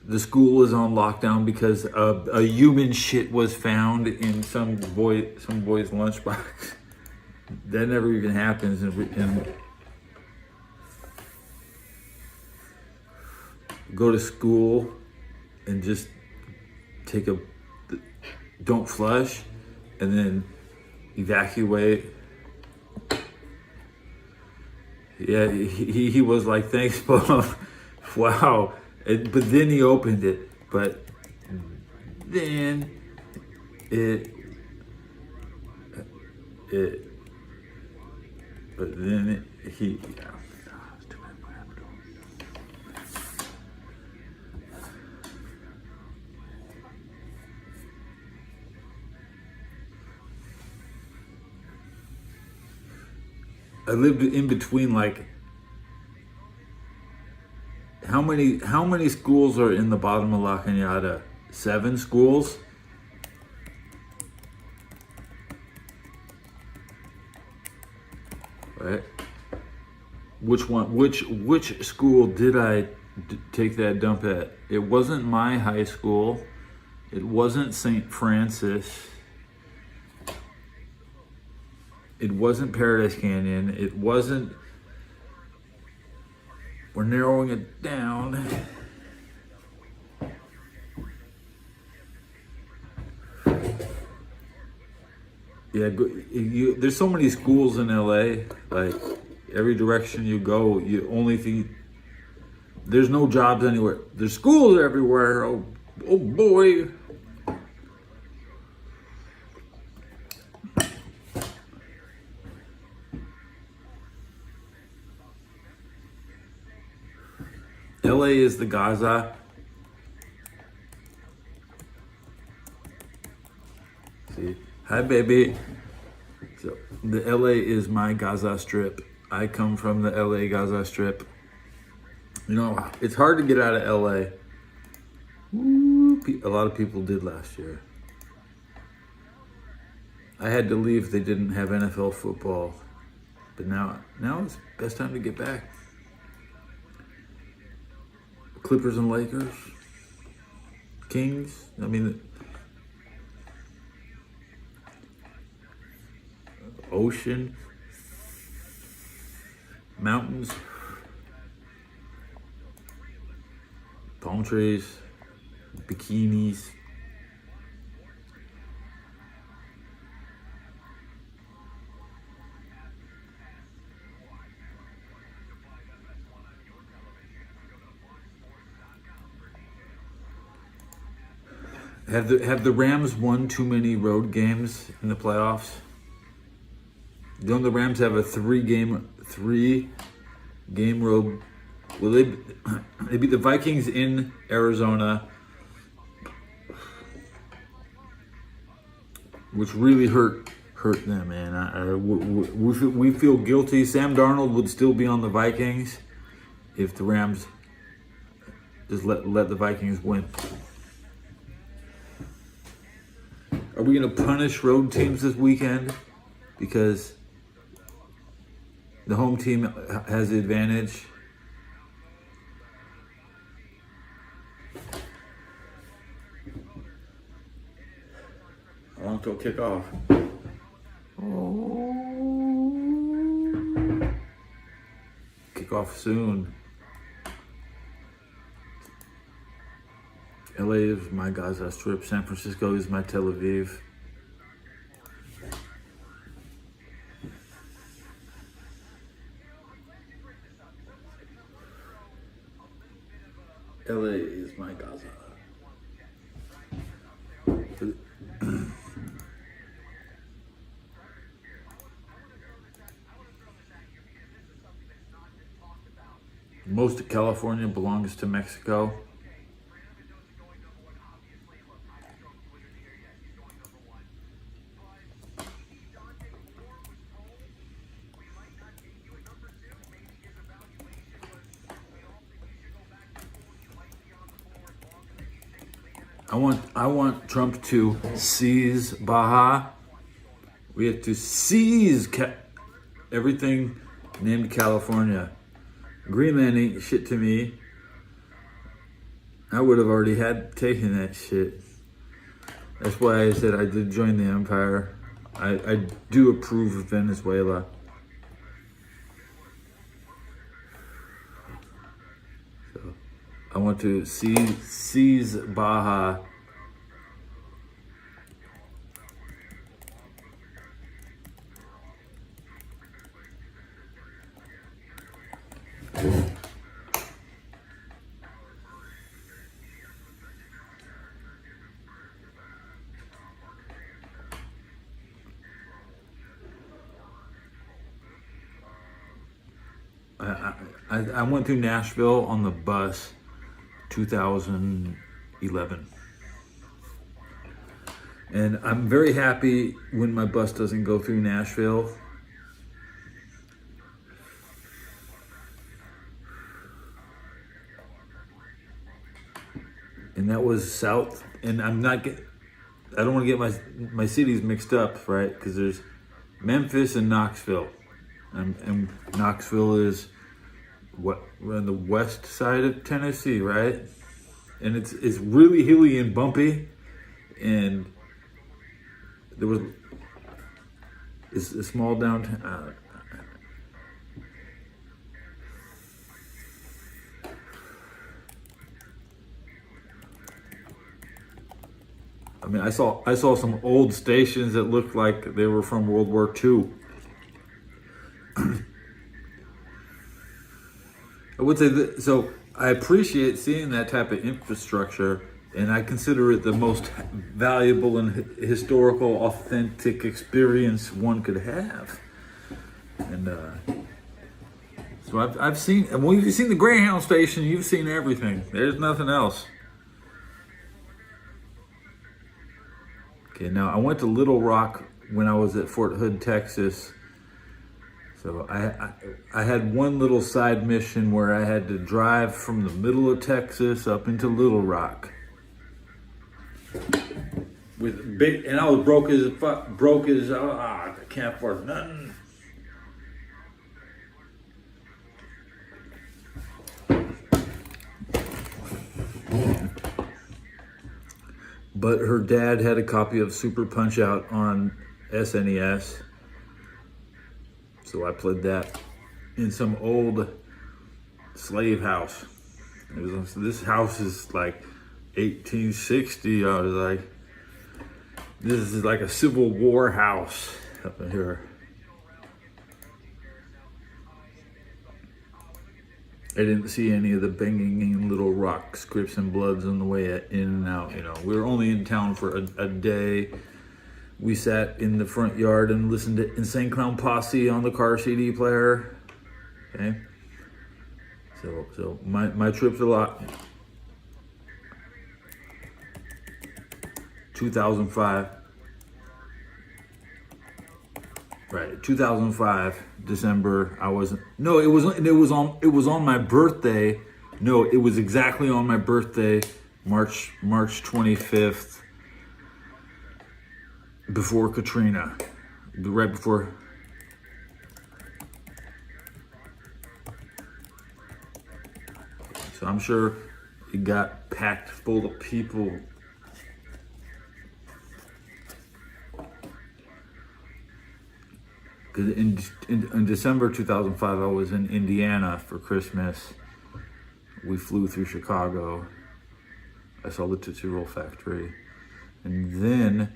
the school is on lockdown because a human shit was found in some boy's lunchbox. That never even happens. And go to school and just don't flush, and then evacuate. Yeah, he was like, thanks, Mom. Wow. But then he opened it. But then he. I lived in between, like, how many schools are in the bottom of La Cañada? 7 schools? Right? Which school did I take that dump at? It wasn't my high school. It wasn't St. Francis. It wasn't Paradise Canyon. It wasn't. We're narrowing it down. Yeah, there's so many schools in LA. Like, every direction you go, you only think there's no jobs anywhere. There's schools everywhere. Oh boy. LA is the Gaza. See, hi baby. So the LA is my Gaza Strip. I come from the LA Gaza Strip. You know, it's hard to get out of LA. A lot of people did last year. I had to leave. They didn't have NFL football. But now it's the best time to get back. Clippers and Lakers, Kings. I mean, ocean, mountains, palm trees, bikinis. Have the Rams won too many road games in the playoffs? Don't the Rams have a three game road? Well, they beat the Vikings in Arizona, which really hurt them, man. We feel guilty. Sam Darnold would still be on the Vikings if the Rams just let the Vikings win. Are we going to punish road teams this weekend because the home team has the advantage? How long till kickoff? Kickoff soon. LA is my Gaza Strip. San Francisco is my Tel Aviv. LA is my Gaza. Most of California belongs to Mexico. I want Trump to seize Baja. We have to seize everything named California. Greenland ain't shit to me. I would have already taken that shit. That's why I said I did join the empire. I do approve of Venezuela. So I want to seize Baja. I went through Nashville on the bus 2011. And I'm very happy when my bus doesn't go through Nashville. And that was south. And I don't want to get my cities mixed up, right? Because there's Memphis and Knoxville. And Knoxville is we're on the west side of Tennessee, right? And it's really hilly and bumpy, and there was a small downtown. I mean, I saw some old stations that looked like they were from World War II. I would say that, so I appreciate seeing that type of infrastructure, and I consider it the most valuable and historical, authentic experience one could have. And so I've seen, and when you've seen the Greyhound station, you've seen everything. There's nothing else. Okay, now I went to Little Rock when I was at Fort Hood, Texas. So I had one little side mission where I had to drive from the middle of Texas up into Little Rock. And I was broke as I can't afford nothing. but her dad had a copy of Super Punch Out on SNES, so I played that in some old slave house. This house is like 1860. I was like, this is like a Civil War house up in here. I didn't see any of the banging in Little Rock, Crips and Bloods on the way in and out. You know, we were only in town for a day. We sat in the front yard and listened to Insane Clown Posse on the car CD player. Okay, so my trip to 2005. Right, 2005 December. It was on my birthday. No, it was exactly on my birthday, March 25th, before Katrina, right before. So I'm sure it got packed full of people. Because in December 2005, I was in Indiana for Christmas. We flew through Chicago. I saw the Tootsie Roll Factory. And then,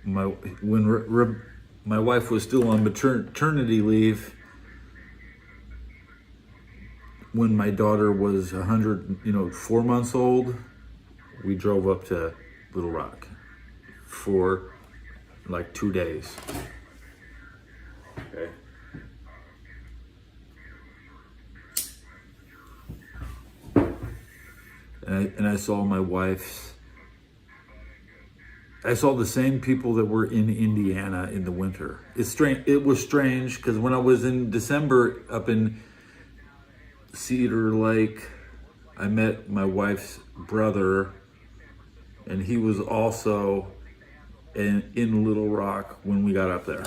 when my wife was still on maternity leave, when my daughter was 4 months old, we drove up to Little Rock for like 2 days. Okay. And I saw my wife's. I saw the same people that were in Indiana in the winter. It's strange. It was strange because when I was in December up in Cedar Lake, I met my wife's brother, and he was also in Little Rock when we got up there.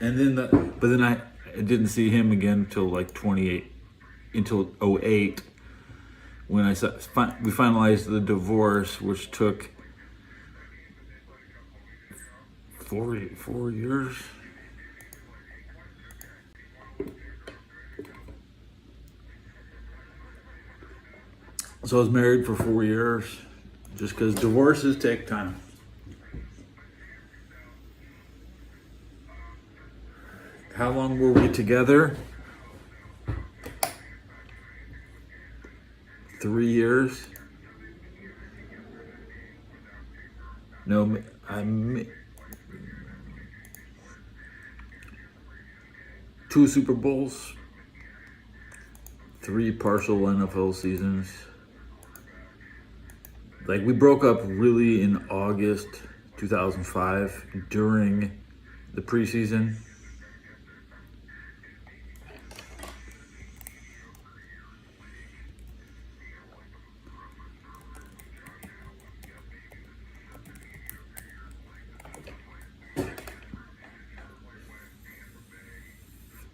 And then I didn't see him again until until 08, when we finalized the divorce, which took 4 years. So I was married for 4 years, just because divorces take time. How long were we together? 3 years. No, I'm 2 Super Bowls, 3 partial NFL seasons. Like, we broke up really in August 2005 during the preseason.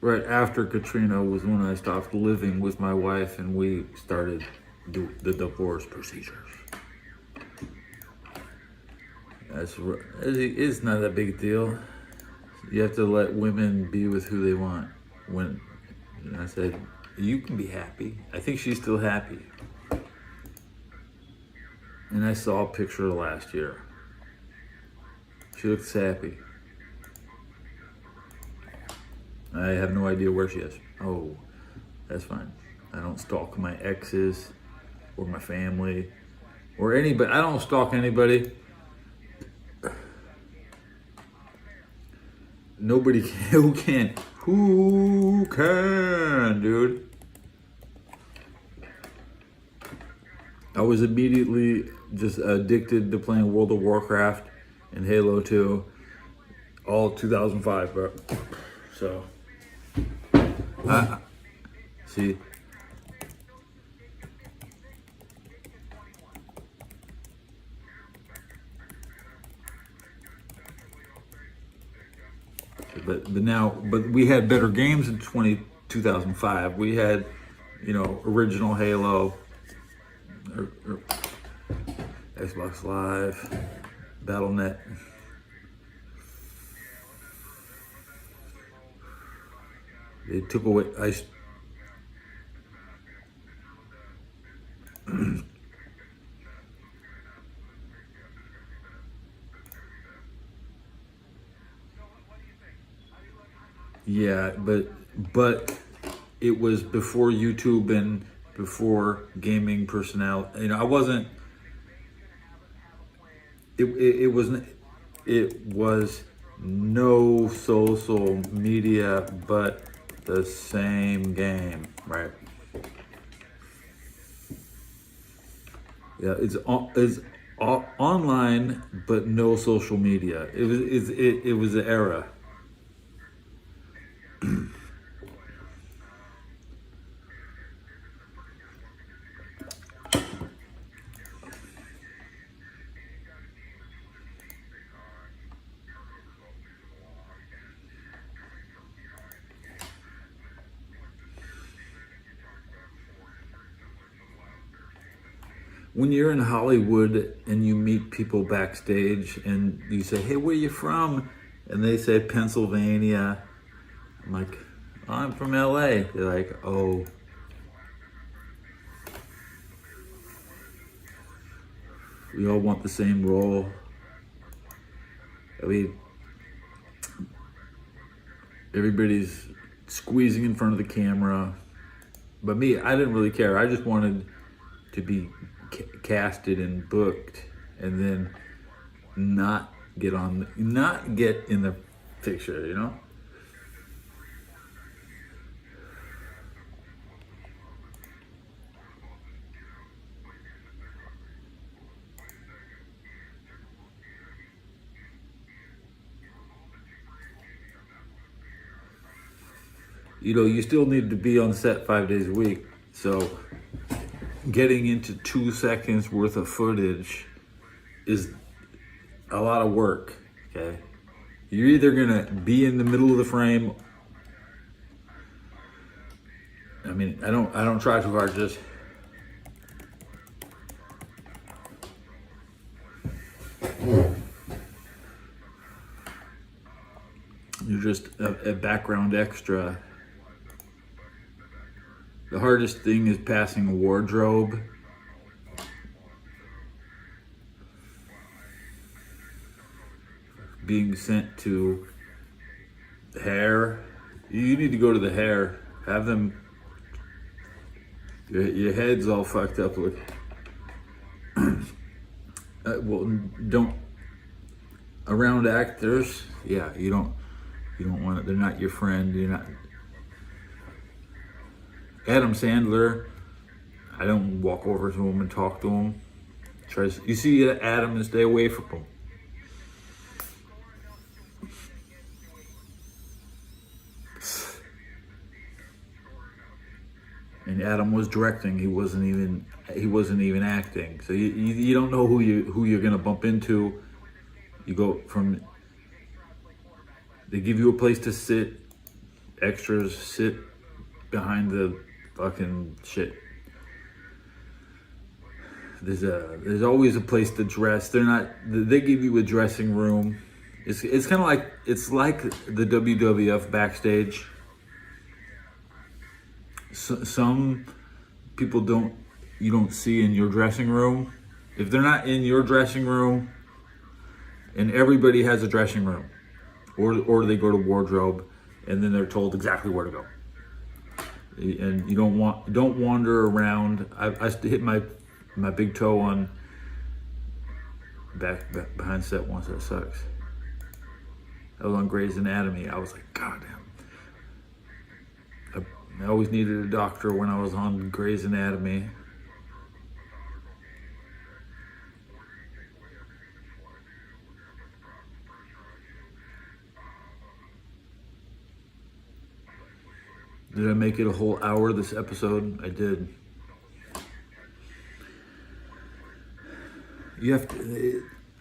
Right after Katrina was when I stopped living with my wife and we started the divorce procedures. It's not that big a deal. You have to let women be with who they want. And I said, you can be happy. I think she's still happy. And I saw a picture last year. She looks happy. I have no idea where she is. Oh, that's fine. I don't stalk my exes or my family or anybody. I don't stalk anybody. Nobody can. Who can, dude? I was immediately just addicted to playing World of Warcraft and Halo 2 all 2005, bro. So, see. But we had better games in 2020 2005. We had, original Halo, or Xbox Live, BattleNet. They took away. Yeah, but it was before YouTube and before gaming personnel. I wasn't. It wasn't. It was no social media, but the same game, right? Yeah, it's online, but no social media. It was the era. When you're in Hollywood and you meet people backstage and you say, "Hey, where you from?" and they say Pennsylvania, I'm like, "Oh, I'm from LA." They're like, "Oh." We all want the same role. I mean, everybody's squeezing in front of the camera. But me, I didn't really care. I just wanted to be casted and booked, and then not get in the picture. You still need to be on set 5 days a week. So getting into 2 seconds worth of footage is a lot of work, okay? You're either gonna be in the middle of the frame. I mean, I don't try too hard, just you're just a background extra. The hardest thing is passing a wardrobe. Being sent to hair. You need to go to the hair. Have them. Your head's all fucked up. Look. Well, don't. Around actors, yeah, you don't want it. They're not your friend. You're not. Adam Sandler, I don't walk over to him and talk to him. You see Adam and stay away from him. And Adam was directing. He wasn't even acting. So you don't know who you're gonna bump into. You go from. They give you a place to sit. Extras sit behind the fucking shit. There's always a place to dress. They give you a dressing room. It's kind of like the WWF backstage. Some people you don't see in your dressing room. If they're not in your dressing room, and everybody has a dressing room, or they go to wardrobe, and then they're told exactly where to go. And you don't wander around. I hit my big toe on back behind set once. That sucks. I was on Grey's Anatomy. I was like, God damn. I always needed a doctor when I was on Grey's Anatomy. Did I make it a whole hour this episode? I did.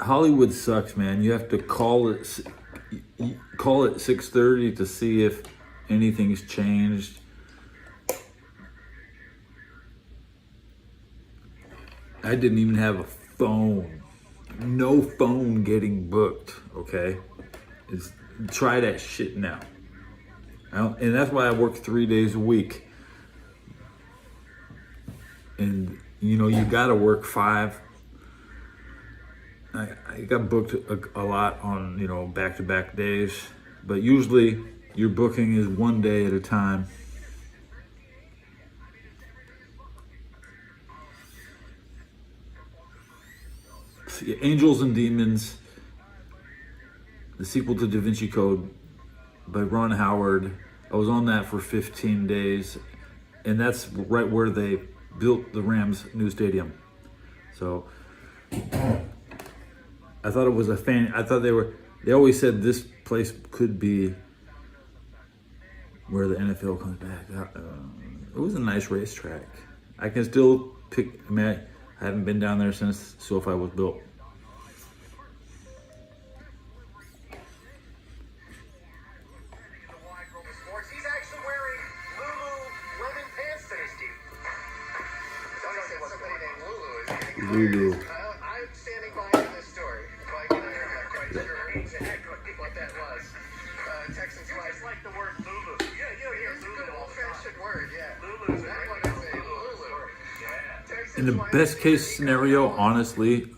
Hollywood sucks, man. You have to call it 6:30 to see if anything's changed. I didn't even have a phone. No phone getting booked, okay? Try that shit now. And that's why I work 3 days a week. And, you know, you got to work 5. I got booked a lot on, you know, back-to-back days. But usually your booking is 1 day at a time. See, Angels and Demons, the sequel to Da Vinci Code by Ron Howard. I was on that for 15 days. And that's right where they built the Rams' new stadium. So I thought it was I thought they always said this place could be where the NFL comes back. It was a nice racetrack. I can still I haven't been down there since SoFi was built. He's actually wearing Lululemon pants today, Steve. Somebody named Lulu is Lulu. I'm standing by in this story. Mike and I are not quite sure exactly what that was. Texans just like the word Lulu. Yeah, it's a good old-fashioned word, yeah. Lulu's not what I say, Lulu. Yeah. In the best case scenario, honestly,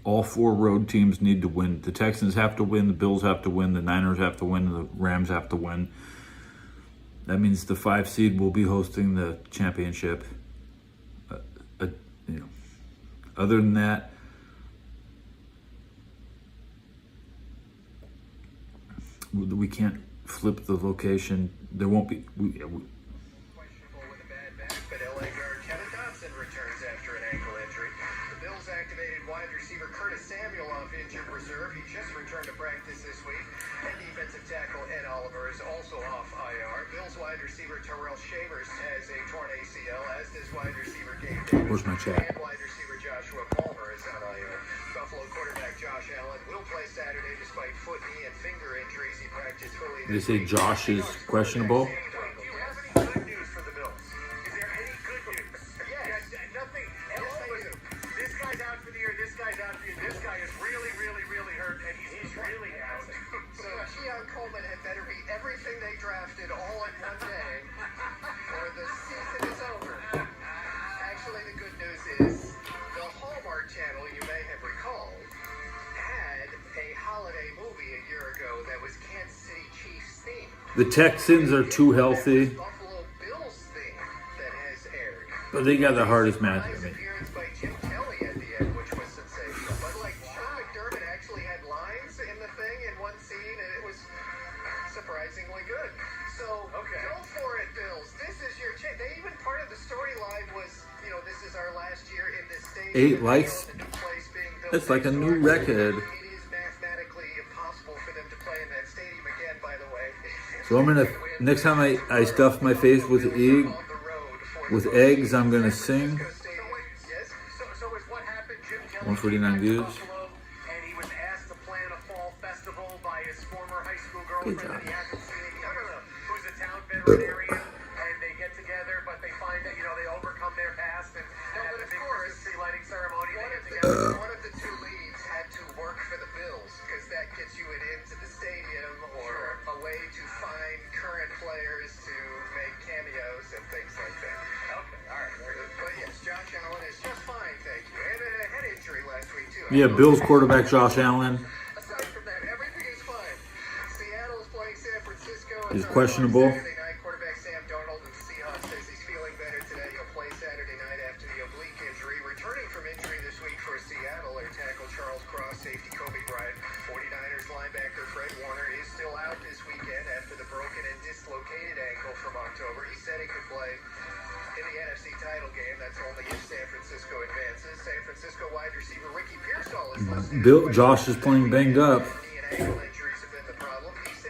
all 4 road teams need to win. The Texans have to win, the Bills have to win, the Niners have to win, and the Rams have to win. That means the 5 seed will be hosting the championship. You know, other than that, we can't flip the location. There won't be. Questionable with a bad back, but LA guard Kevin Dotson returns after an ankle injury. The Bills activated wide receiver Curtis Samuel off injured reserve. He just returned to practice this week. And defensive tackle Ed Oliver is also off IR. Bills wide receiver Terrell Shavers has a torn ACL, as does wide receiver Gabe Davis. Where's my chat? And wide receiver Joshua Palmer is on IR. Buffalo quarterback Josh Allen will play Saturday despite foot, knee, and finger injuries. He practiced fully. They say Josh is questionable. Do you have any good news for the Bills? Is there any good news? Yes. Nothing. This guy's out for the year. This guy's out for the year. This guy is really, really, really hurt, and he's really out. So Keon Coleman had better be everything they drafted all in one day, or the season is over. Actually, the good news is the Hallmark Channel, you may have recalled, had a holiday movie a year ago that was Kansas City Chiefs themed. The Texans are too healthy, Buffalo Bills theme that has aired. but they got the hardest match. I mean, Appearance by Jim Kelly at the end, which was sensational. But like Sean McDermott actually had lines in the thing in one scene, and it was surprisingly good. So go for it, Bills. This is your chance. They even part of the storyline was, you know, this is our last year in this stadium. 8 likes. That's like a new record. It is mathematically impossible for them to play in that stadium again, by the way. So I'm gonna, next time I stuff my face with eggs, I'm gonna sing. 149 views. And he was asked to plan a fall festival by his former high school Good girlfriend job. that he hasn't seen. Who's a town veterinarian, and they get together, but they find that, you know, they overcome their past, and at the big Christmas tree lighting ceremony, they get together. One of the 2 leads had to work for the Bills, because that gets you into the stadium, or a way to find current players to make cameos and things like that. Okay, all right. But yes, Josh Allen is just fine, thank you. And a head injury last week, too. Yeah, Bills quarterback Josh Allen Aside from that, everything is fine. Seattle is playing San Francisco. is questionable. Saturday night, quarterback Sam Darnold with the Seahawks says he's feeling better today. He'll play Saturday night after the oblique injury. Returning from injury this week for Seattle are tackle Charles Cross, safety Kobe Bryant. 49ers linebacker Fred Warner is still out this weekend after the broken and dislocated ankle from October. He said he could play in the NFC title game. That's only if San Francisco advances. San Francisco wide receiver Ricky Pearsall is listed. Josh is playing banged up,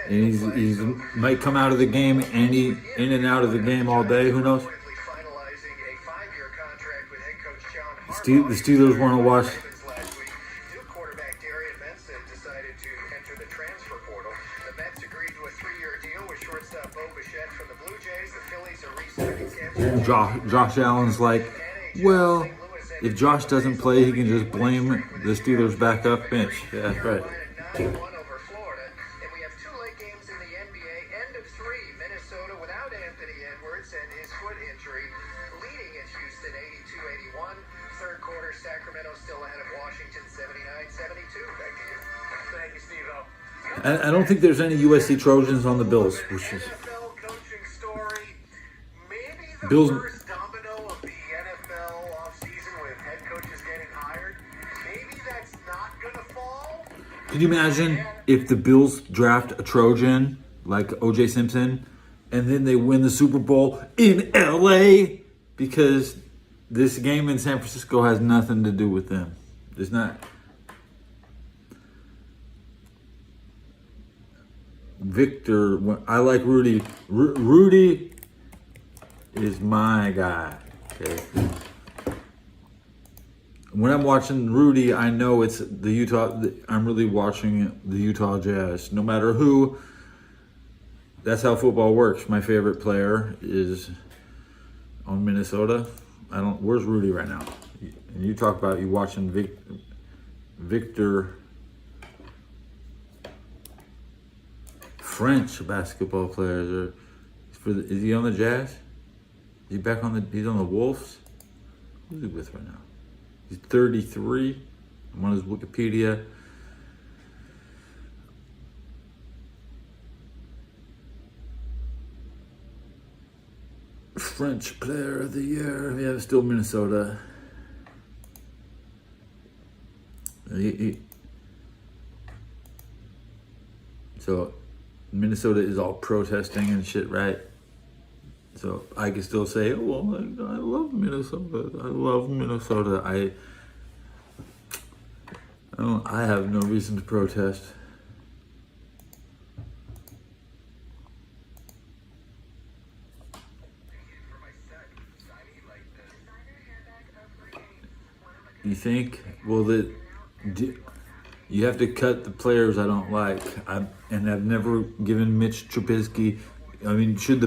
and he's might come out of the game in and out of the game all day. Who knows? The Steelers want to watch. Josh Allen's like, well, if Josh doesn't play, he can just blame the Steelers' backup bench. Yeah, that's right. 91 over Florida, and we have 2 late games in the NBA. End of 3, Minnesota without Anthony Edwards and his foot injury, leading at Houston 82-81. Third quarter, Sacramento still ahead of Washington 79-72. Back to you. Thank you, Steve-O. I don't think there's any USC Trojans on the Bills, which is NFL coaching story, maybe the Bills. first domino of the NFL offseason with head coaches getting hired. Maybe that's not going to fall. Can you imagine if the Bills draft a Trojan like O.J. Simpson, and then they win the Super Bowl in L.A. because this game in San Francisco has nothing to do with them. It's not. Victor, I like Rudy. Rudy is my guy. Okay. When I'm watching Rudy, I know it's the Utah. I'm really watching the Utah Jazz. No matter who, that's how football works. My favorite player is on Minnesota. Where's Rudy right now? And you talk about you watching Victor. French basketball players is he on the Jazz? Is he back on he's on the Wolves? Who's he with right now? He's 33. I'm on his Wikipedia. French player of the year. Yeah, still Minnesota. So Minnesota is all protesting and shit, right? So I can still say, oh, well, I love Minnesota. I love Minnesota. I have no reason to protest. You think? Well, you have to cut the players I don't like. And I've never given Mitch Trubisky. I mean, should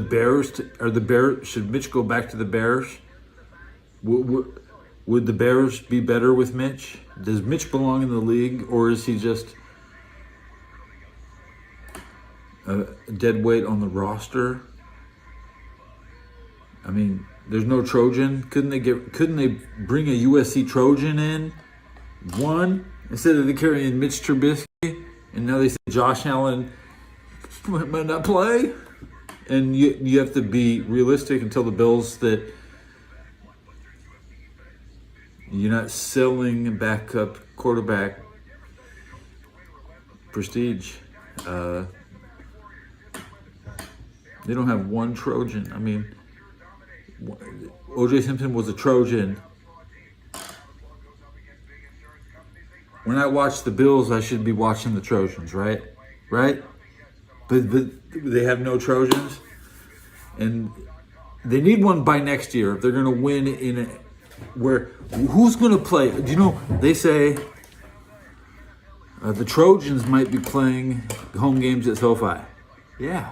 Mitch go back to the Bears? Would the Bears be better with Mitch? Does Mitch belong in the league, or is he just a dead weight on the roster? I mean, there's no Trojan. Couldn't they bring a USC Trojan in? One, instead of carrying Mitch Trubisky, and now they say Josh Allen might not play. And you have to be realistic and tell the Bills that you're not selling backup quarterback prestige. They don't have one Trojan. I mean, O.J. Simpson was a Trojan. When I watch the Bills, I should be watching the Trojans, right? Right? But they have no Trojans, and they need one by next year if they're going to win who's going to play? Do you know, they say the Trojans might be playing home games at SoFi. Yeah.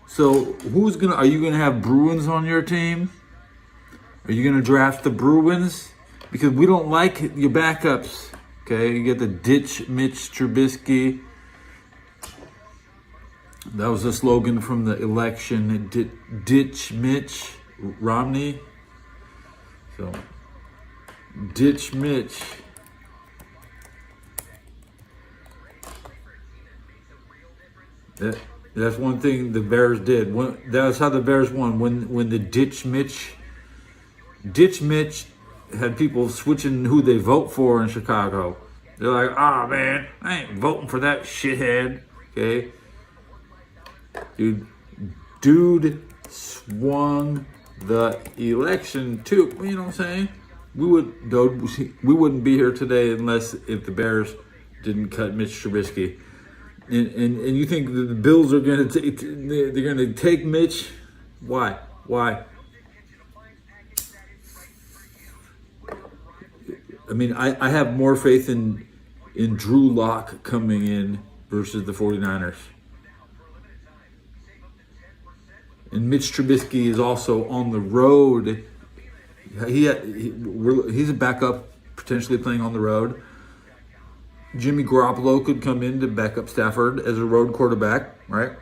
So are you going to have Bruins on your team? Are you going to draft the Bruins? Because we don't like your backups. Okay, you get the ditch Mitch Trubisky. That was the slogan from the election. Ditch Mitch Romney. So, ditch Mitch. That's one thing the Bears did. That's how the Bears won. When the ditch Mitch had people switching who they vote for in Chicago. They're like, man, I ain't voting for that shithead. Okay. Dude swung the election too. You know what I'm saying? We wouldn't be here today if the Bears didn't cut Mitch Trubisky. And you think that the Bills are going to take Mitch? Why? I mean, I have more faith in Drew Lock coming in versus the 49ers. And Mitch Trubisky is also on the road. He's a backup, potentially playing on the road. Jimmy Garoppolo could come in to back up Stafford as a road quarterback, right?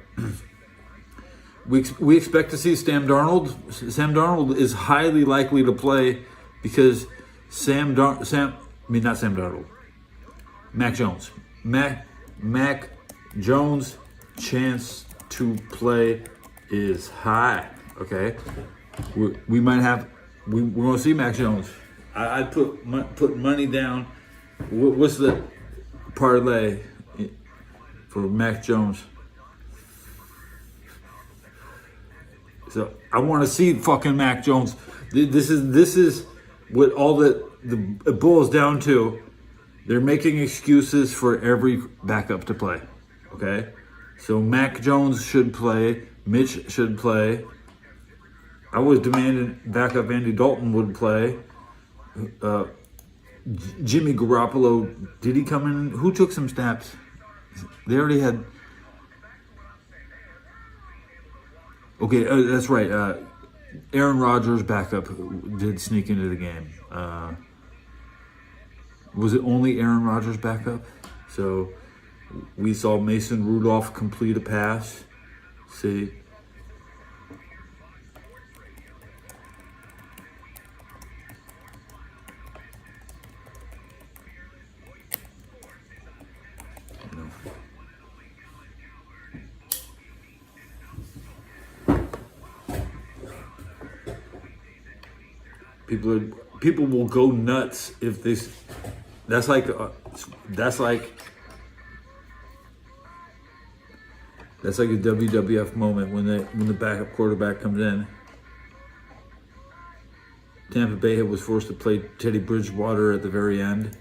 We expect to see Sam Darnold. Sam Darnold is highly likely to play because not Sam Darnold. Mac Jones. Mac Jones' chance to play is high. Okay, we might have. We're going to see Mac Jones. I'd put money down. What's the parlay for Mac Jones? So I want to see fucking Mac Jones. This is what all it boils down to. They're making excuses for every backup to play. Okay, so Mac Jones should play. Mitch should play. I was demanding backup Andy Dalton would play. Jimmy Garoppolo, did he come in? Who took some snaps? They already had. Okay, that's right. Aaron Rodgers' backup did sneak into the game. Was it only Aaron Rodgers' backup? So we saw Mason Rudolph complete a pass. See. People will go nuts if this. That's like a WWF moment when the backup quarterback comes in. Tampa Bay was forced to play Teddy Bridgewater at the very end.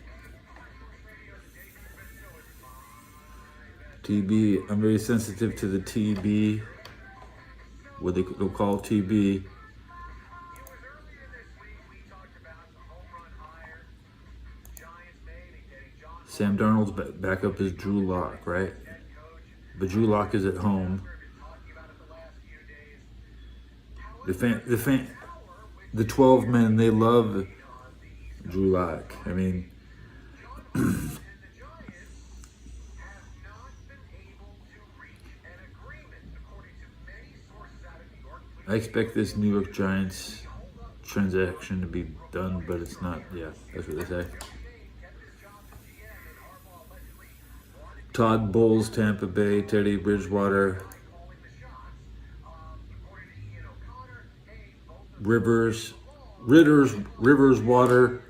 TB. I'm very sensitive to the TB. What they'll call TB. Sam Darnold's backup is Drew Lock, right? But Drew Lock is at home. The 12 men, they love Drew Lock. I mean, I expect this New York Giants transaction to be done, but it's not. Yeah, that's what they say. Todd Bowles, Tampa Bay, Teddy Bridgewater, Rivers, Water.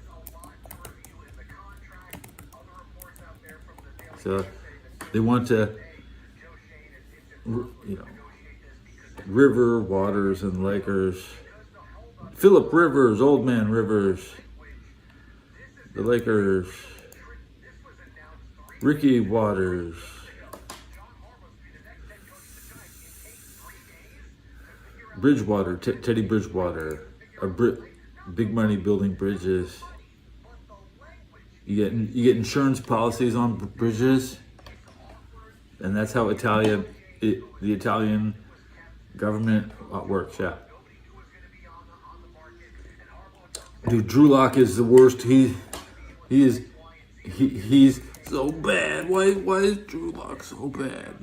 So they want to, River, Waters, and Lakers. Phillip Rivers, Old Man Rivers, the Lakers. Ricky Waters. Bridgewater, Teddy Bridgewater. Big money building bridges. You get insurance policies on bridges. And that's how the Italian government works, yeah. Dude, Drew Lock is the worst. He's so bad. Why is Drew Lock so bad?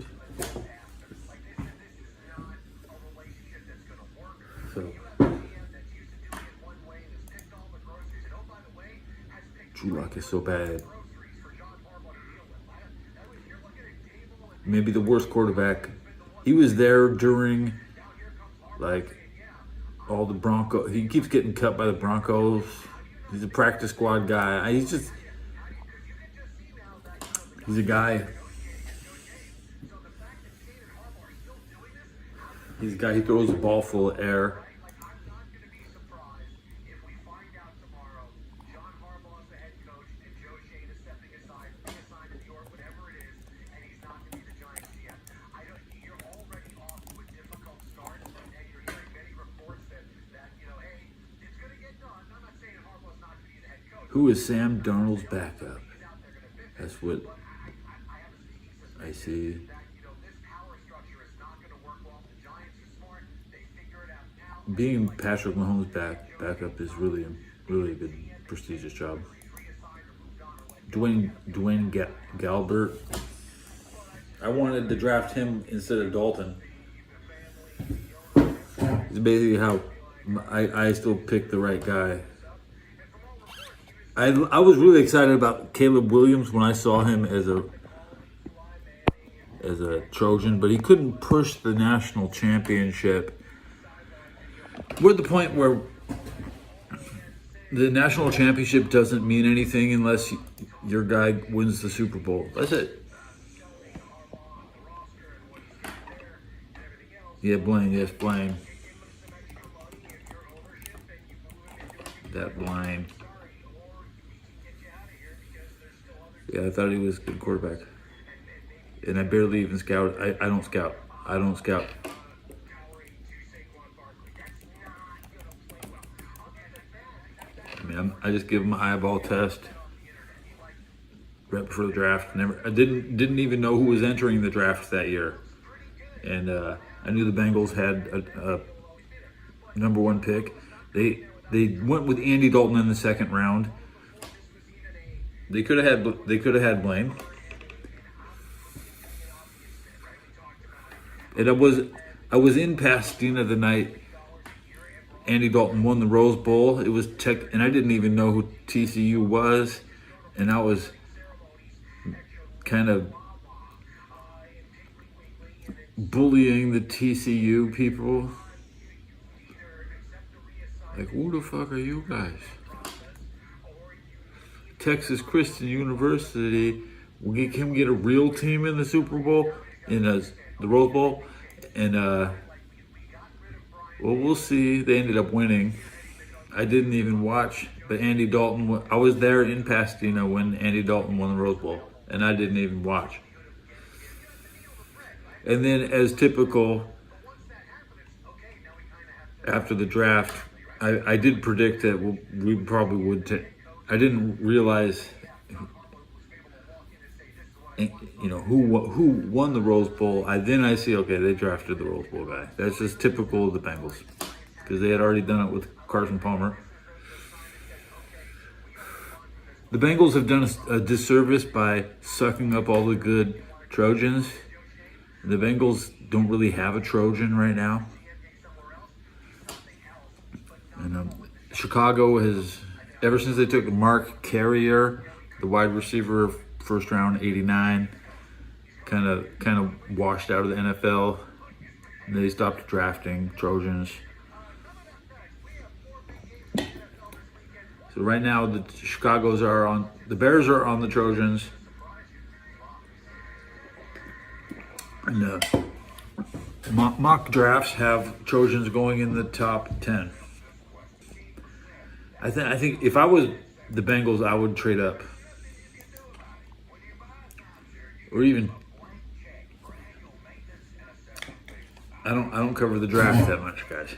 So Drew Lock is so bad. Maybe the worst quarterback. He was there during all the Broncos. He keeps getting cut by the Broncos. He's a practice squad guy. He's a guy. He's a guy who throws the ball full of air. Who is Sam Darnold's backup? That's what I see. being Patrick Mahomes' backup is really a good prestigious job. Dwayne Galbert. I wanted to draft him instead of Dalton. It's basically how I still picked the right guy. I was really excited about Caleb Williams when I saw him as a Trojan, but he couldn't push the national championship. We're at the point where the national championship doesn't mean anything unless your guy wins the Super Bowl. That's it. Yeah, Blaine. Yes, Blaine. That Blaine. Yeah, I thought he was a good quarterback. And I barely even scout. I don't scout. I don't scout. I mean, I just give him an eyeball test right before the draft. I didn't even know who was entering the draft that year, and I knew the Bengals had a number one pick. They went with Andy Dalton in the second round. They could have had Blaine. And I was in Pasadena the night Andy Dalton won the Rose Bowl. It was and I didn't even know who TCU was, and I was kind of bullying the TCU people. Like, who the fuck are you guys? Texas Christian University can we get a real team in the Super Bowl, in the Rose Bowl, and well, we'll see. They ended up winning. I didn't even watch, but Andy Dalton. I was there in Pasadena when Andy Dalton won the Rose Bowl, and I didn't even watch. And then, as typical, after the draft, I did predict that we probably would. I didn't realize, who won the Rose Bowl. I see, okay, they drafted the Rose Bowl guy. That's just typical of the Bengals, because they had already done it with Carson Palmer. The Bengals have done a disservice by sucking up all the good Trojans. The Bengals don't really have a Trojan right now. And Chicago has, ever since they took Mark Carrier, the wide receiver, first round, 89, kind of washed out of the NFL. They stopped drafting Trojans. So right now, the Bears are on the Trojans. And mock drafts have Trojans going in the top 10. I think if I was the Bengals, I would trade up, or even I don't cover the draft that much, guys.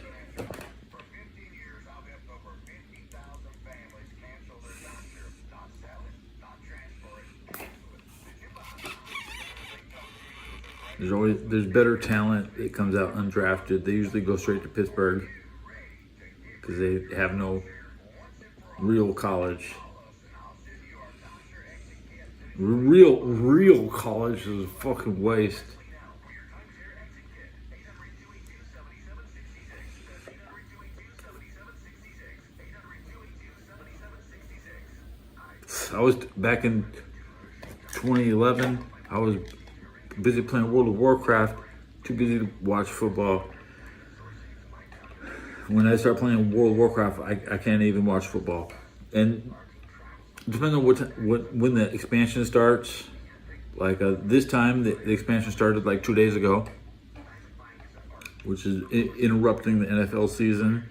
There's better talent that comes out undrafted. They usually go straight to Pittsburgh because they have no real college. Real college is a fucking waste. I was back in 2011. I was busy playing World of Warcraft, too busy to watch football. When I start playing World of Warcraft, I can't even watch football. And depending on when the expansion starts, like this time, the expansion started like 2 days ago, which is interrupting the NFL season.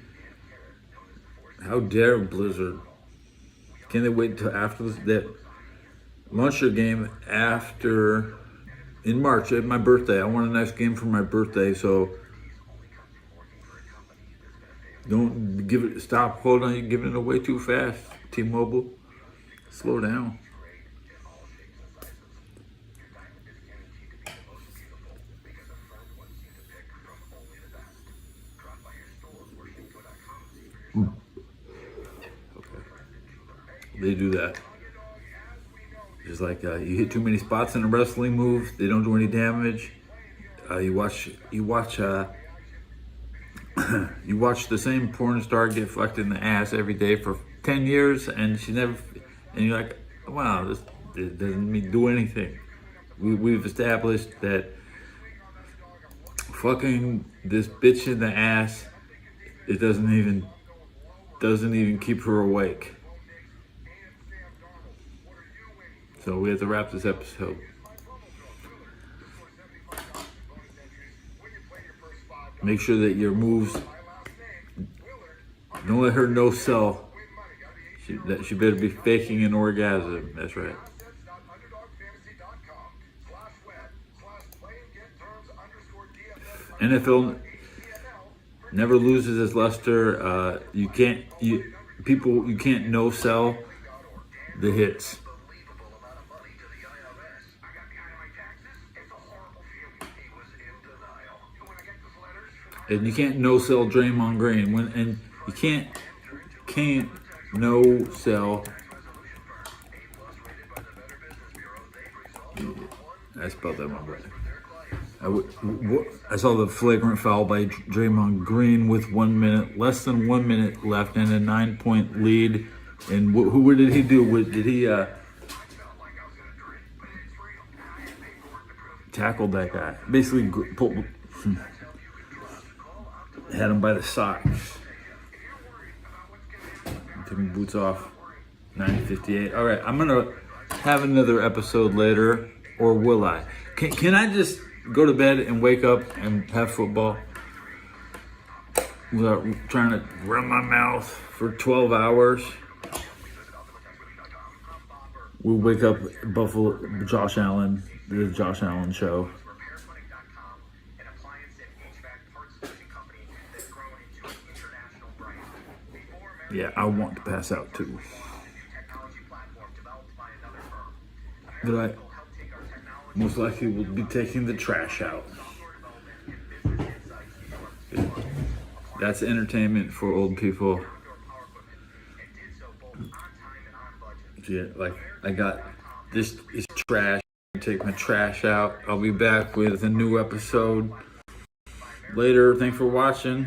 How dare Blizzard? Can they wait until after that launch their game in March at my birthday? I want a nice game for my birthday, so don't stop. Hold on, you're giving it away too fast. T-Mobile, slow down. They do that. It's like you hit too many spots in a wrestling move, they don't do any damage. You watch you watch the same porn star get fucked in the ass every day for 10 years, and she never, and you're like, wow, this doesn't do anything. We've established that fucking this bitch in the ass, it doesn't even keep her awake. So we have to wrap this episode. Make sure that your moves, don't let her no sell. She better be faking an orgasm. That's right. NFL never loses its luster. You can't no sell the hits. And you can't no sell Draymond Green and you can't no sell. I spelled that wrong, right? I saw the flagrant foul by Draymond Green with less than 1 minute left, and a 9-point lead. And what did he do? Did he tackled that guy? Basically, had him by the socks. Took his boots off. 9:58. All right, I'm gonna have another episode later, or will I? Can I just go to bed and wake up and have football without trying to run my mouth for 12 hours? We wake up Buffalo, Josh Allen, the Josh Allen show. Yeah, I want to pass out too. But I most likely will be taking the trash out. That's entertainment for old people. Yeah, like I got this is trash. Take my trash out. I'll be back with a new episode later. Thanks for watching.